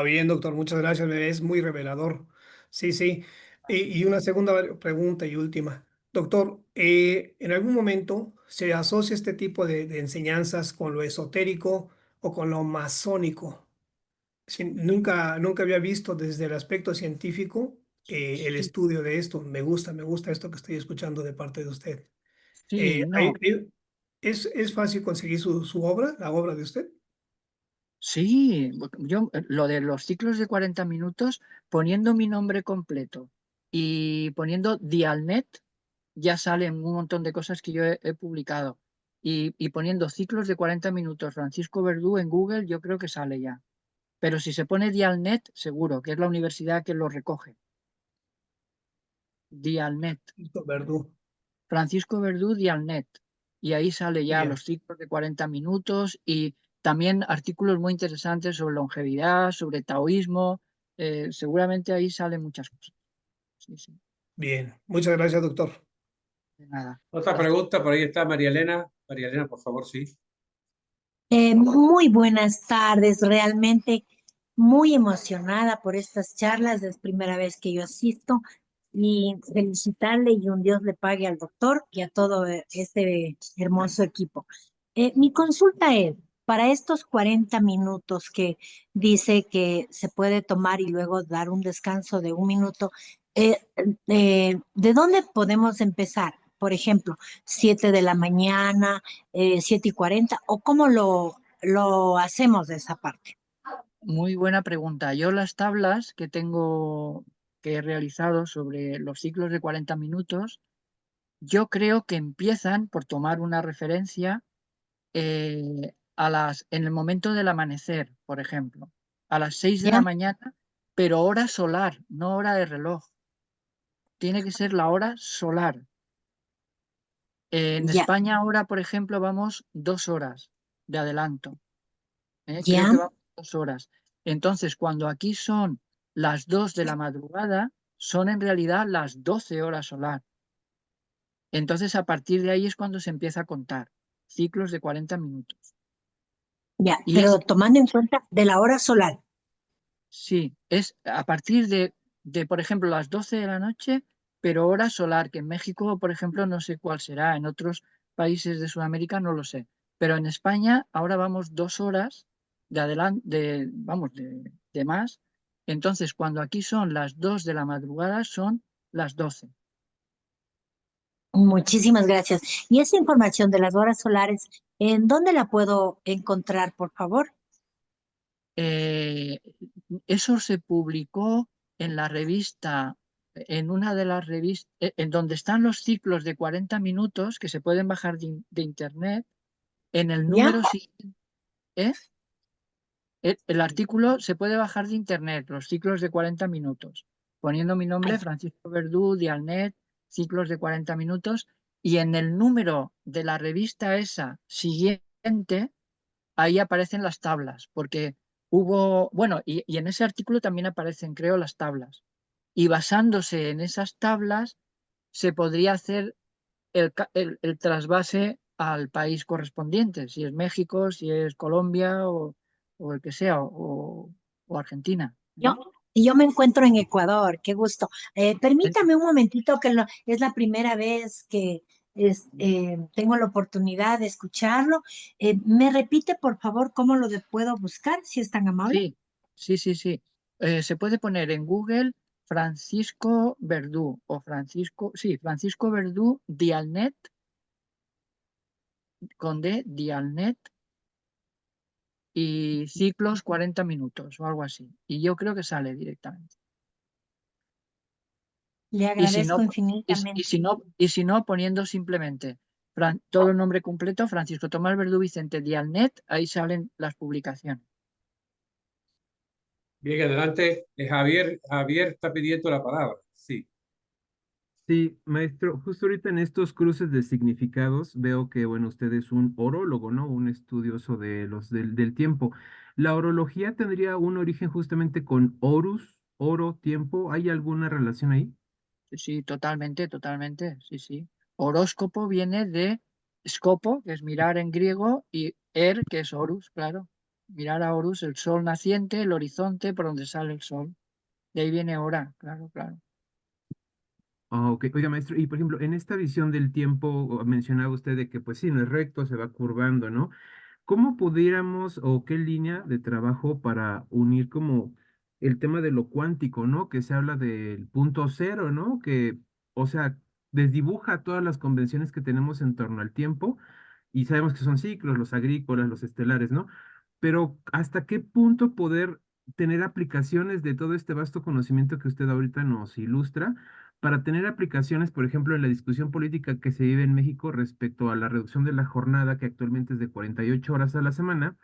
bien, doctor, muchas gracias, es muy revelador. Sí, sí. Y una segunda pregunta y última. Doctor, ¿en algún momento se asocia este tipo de enseñanzas con lo esotérico o con lo masónico? Nunca había visto desde el aspecto científico el Sí, estudio de esto. Me gusta esto que estoy escuchando de parte de usted. sí, no. ¿Es fácil conseguir su obra, la obra de usted? Sí, yo lo de los ciclos de 40 minutos, poniendo mi nombre completo y poniendo Dialnet, ya salen un montón de cosas que yo he publicado. Y poniendo ciclos de 40 minutos Francisco Verdú en Google, yo creo que sale ya. Pero si se pone Dialnet, seguro, que es la universidad que lo recoge. Dialnet, Doctor Verdú. Francisco Verdú Dialnet. Y ahí sale ya Bien, los ciclos de 40 minutos y también artículos muy interesantes sobre longevidad, sobre taoísmo. Seguramente ahí salen muchas cosas. Sí, sí, bien. Muchas gracias, doctor. de nada. Otra Gracias. pregunta, por ahí está María Elena. María Elena, por favor, sí. Muy buenas tardes, realmente muy emocionada por estas charlas, es primera vez que yo asisto y felicitarle y un Dios le pague al doctor y a todo este hermoso equipo. Mi consulta es, para estos 40 minutos que dice que se puede tomar y luego dar un descanso de un minuto, ¿de dónde podemos empezar? Por ejemplo, 7 de la mañana, 7:40, o cómo lo hacemos de esa parte. Muy buena pregunta. Yo las tablas que he realizado sobre los ciclos de 40 minutos, yo creo que empiezan, por tomar una referencia, en el momento del amanecer, por ejemplo, a las 6 de la ¿Ya? mañana, pero hora solar, no hora de reloj. Tiene que ser la hora solar. En Ya, España ahora, por ejemplo, vamos 2 horas de adelanto. Creo ya, que vamos 2 horas. Entonces, cuando aquí son las 2 de la madrugada, son en realidad las 12 horas solar. Entonces, a partir de ahí es cuando se empieza a contar ciclos de 40 minutos. ya, Y pero es tomando en cuenta de la hora solar. Sí, es a partir por ejemplo, las 12 de la noche, pero hora solar, que en México, por ejemplo, no sé cuál será, en otros países de Sudamérica no lo sé, pero en España ahora vamos 2 horas de adelante, vamos, de más. Entonces, cuando aquí son las 2 de la madrugada, son las 12. Muchísimas gracias. Y esa información de las horas solares, ¿en dónde la puedo encontrar, por favor? Eh, Eso se publicó en la revista, en una de las revistas, en donde están los ciclos de 40 minutos que se pueden bajar de internet, en el ¿Ya? número siguiente. ¿eh? El artículo se puede bajar de internet, los ciclos de 40 minutos, poniendo mi nombre, Francisco Verdú, Dialnet, ciclos de 40 minutos, y en el número de la revista esa siguiente, ahí aparecen las tablas, porque bueno, y en ese artículo también aparecen, creo, las tablas. Y basándose en esas tablas se podría hacer el trasvase al país correspondiente, si es México, si es Colombia o el que sea, o Argentina. Yo me encuentro en Ecuador, qué gusto. En- Permítame un momentito que es la primera vez que tengo la oportunidad de escucharlo. ¿Me repite, por favor, cómo puedo buscar, si es tan amable? Sí. Se puede poner en Google Francisco Verdú o Francisco Verdú Dialnet, con D, Dialnet, y ciclos 40 minutos o algo así. Y yo creo que sale directamente. Le Y si agradezco no, infinitamente. y si no poniendo simplemente todo el nombre completo, Francisco Tomás Verdú Vicente Dialnet, ahí salen las publicaciones. Bien, adelante. Javier está pidiendo la palabra. Sí. Sí, maestro, justo ahorita en estos cruces de significados veo que, bueno, usted es un orólogo, ¿no? Un estudioso de del tiempo. ¿La orología tendría un origen justamente con Horus, oro, tiempo? ¿Hay alguna relación ahí? Sí, totalmente, sí. Horóscopo viene de scopo, que es mirar en griego, y que es Horus, claro. Mirar a Horus, el sol naciente, el horizonte por donde sale el sol. De ahí viene hora, claro. Ah, ok. Oiga, maestro, y por ejemplo, en esta visión del tiempo, mencionaba usted de que, pues sí, no es recto, se va curvando, ¿no? ¿Cómo pudiéramos o qué línea de trabajo para unir como el tema de lo cuántico, ¿no? Que se habla del punto cero, ¿no? Que, o sea, desdibuja todas las convenciones que tenemos en torno al tiempo y sabemos que son ciclos, los agrícolas, los estelares, ¿no? Pero ¿hasta qué punto poder tener aplicaciones de todo este vasto conocimiento que usted ahorita nos ilustra para tener aplicaciones, por ejemplo, en la discusión política que se vive en México respecto a la reducción de la jornada, que actualmente es de 48 horas a la semana,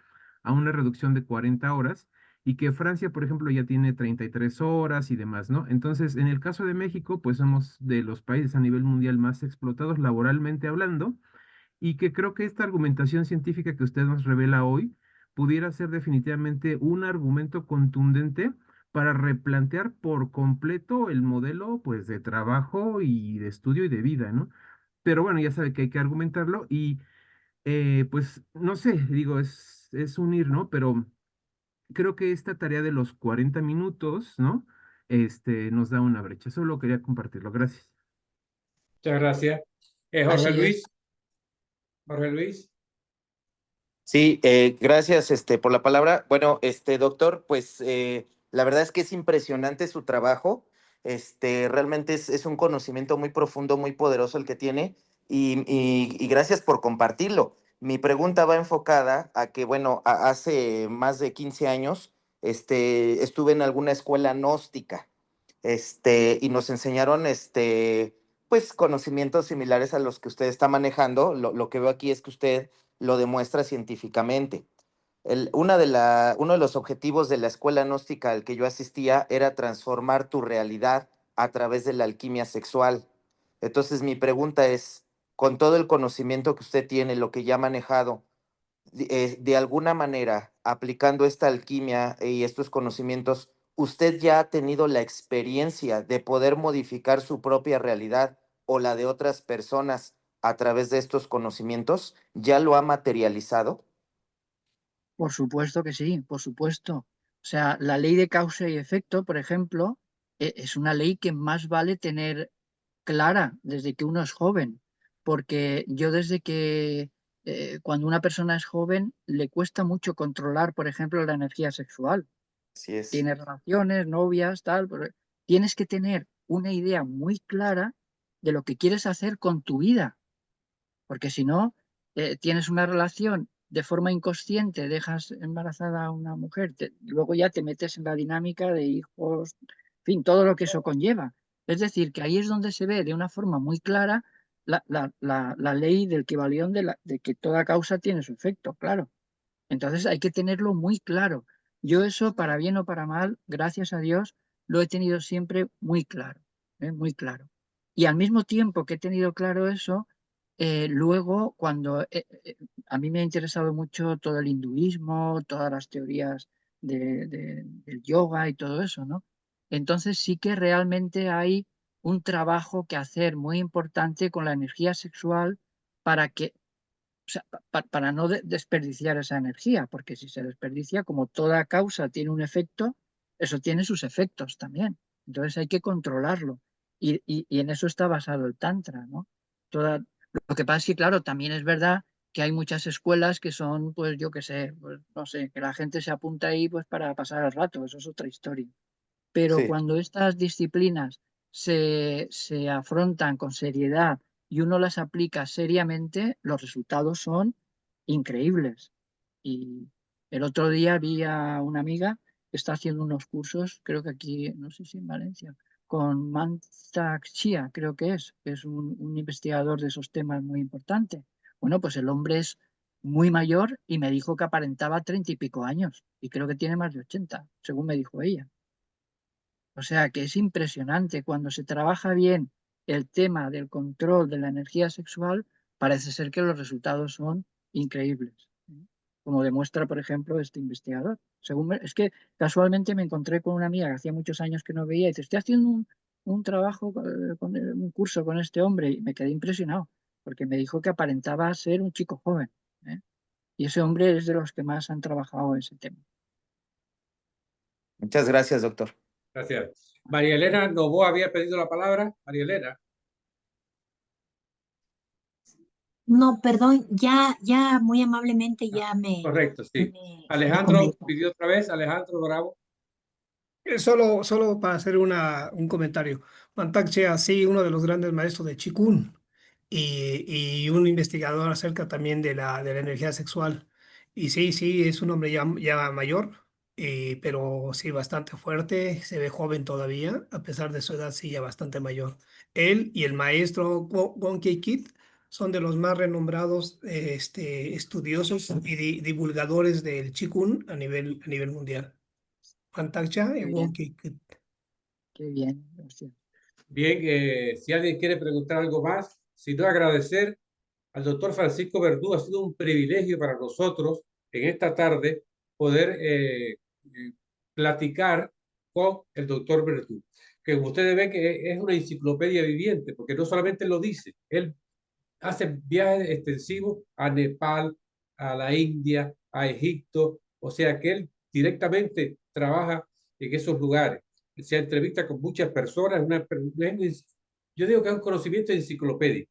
a una reducción de 40 horas, y que Francia, por ejemplo, ya tiene 33 horas y demás, ¿no? Entonces, en el caso de México, pues somos de los países a nivel mundial más explotados laboralmente hablando, y que creo que esta argumentación científica que usted nos revela hoy pudiera ser definitivamente un argumento contundente para replantear por completo el modelo, pues, de trabajo y de estudio y de vida, ¿no? Pero bueno, ya sabe que hay que argumentarlo y, pues, no sé, digo, es unir, ¿no? Pero creo que esta tarea de los 40 minutos, ¿no? Nos da una brecha. Solo quería compartirlo. Gracias. Muchas gracias. Jorge Así es. Luis. Jorge Luis. Sí, gracias por la palabra. Bueno, doctor, pues la verdad es que es impresionante su trabajo. Realmente es un conocimiento muy profundo, muy poderoso el que tiene y gracias por compartirlo. Mi pregunta va enfocada a que, bueno, hace más de 15 años estuve en alguna escuela gnóstica y nos enseñaron pues conocimientos similares a los que usted está manejando. Lo que veo aquí es que usted lo demuestra científicamente. Uno de los objetivos de la escuela gnóstica al que yo asistía era transformar tu realidad a través de la alquimia sexual. Entonces mi pregunta es, con todo el conocimiento que usted tiene, lo que ya ha manejado, de alguna manera, aplicando esta alquimia y estos conocimientos, ¿usted ya ha tenido la experiencia de poder modificar su propia realidad o la de otras personas a través de estos conocimientos? ¿Ya lo ha materializado? Por supuesto que sí, por supuesto. O sea, la ley de causa y efecto, por ejemplo, es una ley que más vale tener clara desde que uno es joven, porque yo desde que cuando una persona es joven le cuesta mucho controlar, por ejemplo, la energía sexual. Así es. Tienes relaciones, novias, tal, pero tienes que tener una idea muy clara de lo que quieres hacer con tu vida, porque si no, tienes una relación de forma inconsciente, dejas embarazada a una mujer, luego ya te metes en la dinámica de hijos, en fin, todo lo que eso conlleva. Es decir, que ahí es donde se ve de una forma muy clara la ley del Kybalión de que toda causa tiene su efecto, claro. Entonces hay que tenerlo muy claro. Yo eso, para bien o para mal, gracias a Dios, lo he tenido siempre muy claro, muy claro. Y al mismo tiempo que he tenido claro eso, luego cuando a mí me ha interesado mucho todo el hinduismo, todas las teorías del yoga y todo eso, ¿no? Entonces sí que realmente hay un trabajo que hacer muy importante con la energía sexual para que, o sea, para no desperdiciar esa energía, porque si se desperdicia, como toda causa tiene un efecto, eso tiene sus efectos también. Entonces hay que controlarlo. Y en eso está basado el Tantra, ¿no? Lo que pasa es que, claro, también es verdad que hay muchas escuelas que son, pues yo qué sé, pues no sé, que la gente se apunta ahí pues para pasar el rato, eso es otra historia. Pero Sí. cuando estas disciplinas se afrontan con seriedad y uno las aplica seriamente, los resultados son increíbles. Y el otro día vi a una amiga que está haciendo unos cursos, creo que aquí, no sé si en Valencia, con Mantak Chia, creo que es un investigador de esos temas muy importante. Bueno, pues el hombre es muy mayor y me dijo que aparentaba 30 y pico años y creo que tiene más de 80, según me dijo ella. O sea que es impresionante. Cuando se trabaja bien el tema del control de la energía sexual, parece ser que los resultados son increíbles. Como demuestra, por ejemplo, este investigador. Es que casualmente me encontré con una amiga que hacía muchos años que no veía y dice, estoy haciendo un trabajo, un curso con este hombre y me quedé impresionado porque me dijo que aparentaba ser un chico joven. ¿Eh? Y ese hombre es de los que más han trabajado ese tema. Muchas gracias, doctor. Gracias. María Elena Novoa había pedido la palabra. María Elena. No, perdón, ya muy amablemente ya Correcto, sí. me Alejandro comentó. pidió otra vez. Alejandro Bravo. Solo para hacer un comentario. Mantak Chia, sí, uno de los grandes maestros de Qigong y un investigador acerca también de la energía sexual. Y sí, sí, es un hombre ya mayor, pero sí bastante fuerte, se ve joven todavía, a pesar de su edad, sí, ya bastante mayor. Él y el maestro Gon Kit son de los más renombrados estudiosos y divulgadores del Qigong a nivel mundial. Mantak y Qué Gon bien, Kit. qué bien. Gracias. Bien, si alguien quiere preguntar algo más, si no, agradecer al doctor Francisco Verdú. Ha sido un privilegio para nosotros en esta tarde poder platicar con el doctor Verdú, que ustedes ven que es una enciclopedia viviente, porque no solamente lo dice, él hace viajes extensivos a Nepal, a la India, a Egipto, o sea que él directamente trabaja en esos lugares. Se entrevista con muchas personas, yo digo que es un conocimiento enciclopédico.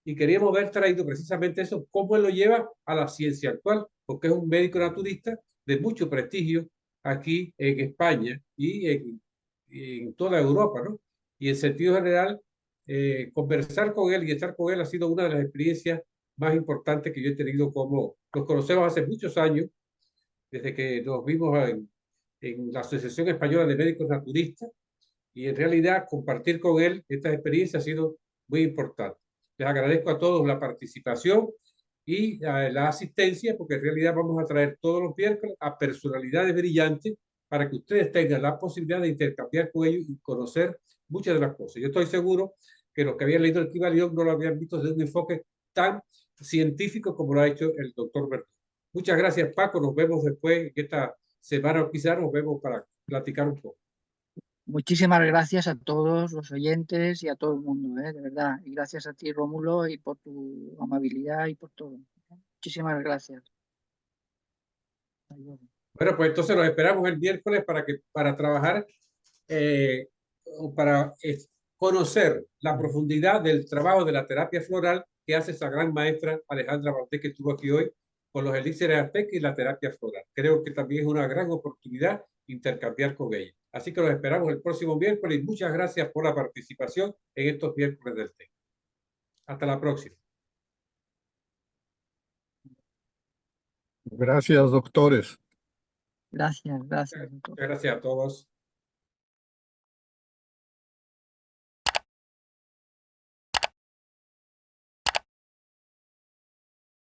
Y queríamos haber traído precisamente eso, cómo él lo lleva a la ciencia actual, porque es un médico naturista de mucho prestigio aquí en España en toda Europa, ¿no? Y en sentido general, conversar con él y estar con él ha sido una de las experiencias más importantes que yo he tenido. Como nos conocemos hace muchos años, desde que nos vimos en la Asociación Española de Médicos Naturistas, y en realidad compartir con él esta experiencia ha sido muy importante. Les agradezco a todos la participación y la asistencia, porque en realidad vamos a traer todos los miércoles a personalidades brillantes para que ustedes tengan la posibilidad de intercambiar con ellos y conocer muchas de las cosas. Yo estoy seguro que los que habían leído el Kybalión no lo habían visto desde un enfoque tan científico como lo ha hecho el doctor Bertón. Muchas gracias, Paco. Nos vemos después, esta semana o quizás nos vemos para platicar un poco. Muchísimas gracias a todos los oyentes y a todo el mundo, de verdad. Y gracias a ti, Rómulo, y por tu amabilidad y por todo. Muchísimas gracias. Bueno, pues entonces los esperamos el miércoles para trabajar, para conocer la profundidad del trabajo de la terapia floral que hace esa gran maestra Alejandra Valdés, que estuvo aquí hoy con los elixires aztecas y la terapia floral. Creo que también es una gran oportunidad intercambiar con ella. Así que los esperamos el próximo miércoles y muchas gracias por la participación en estos miércoles del té. Hasta la próxima. Gracias, doctores. Gracias, gracias. Muchas gracias a todos.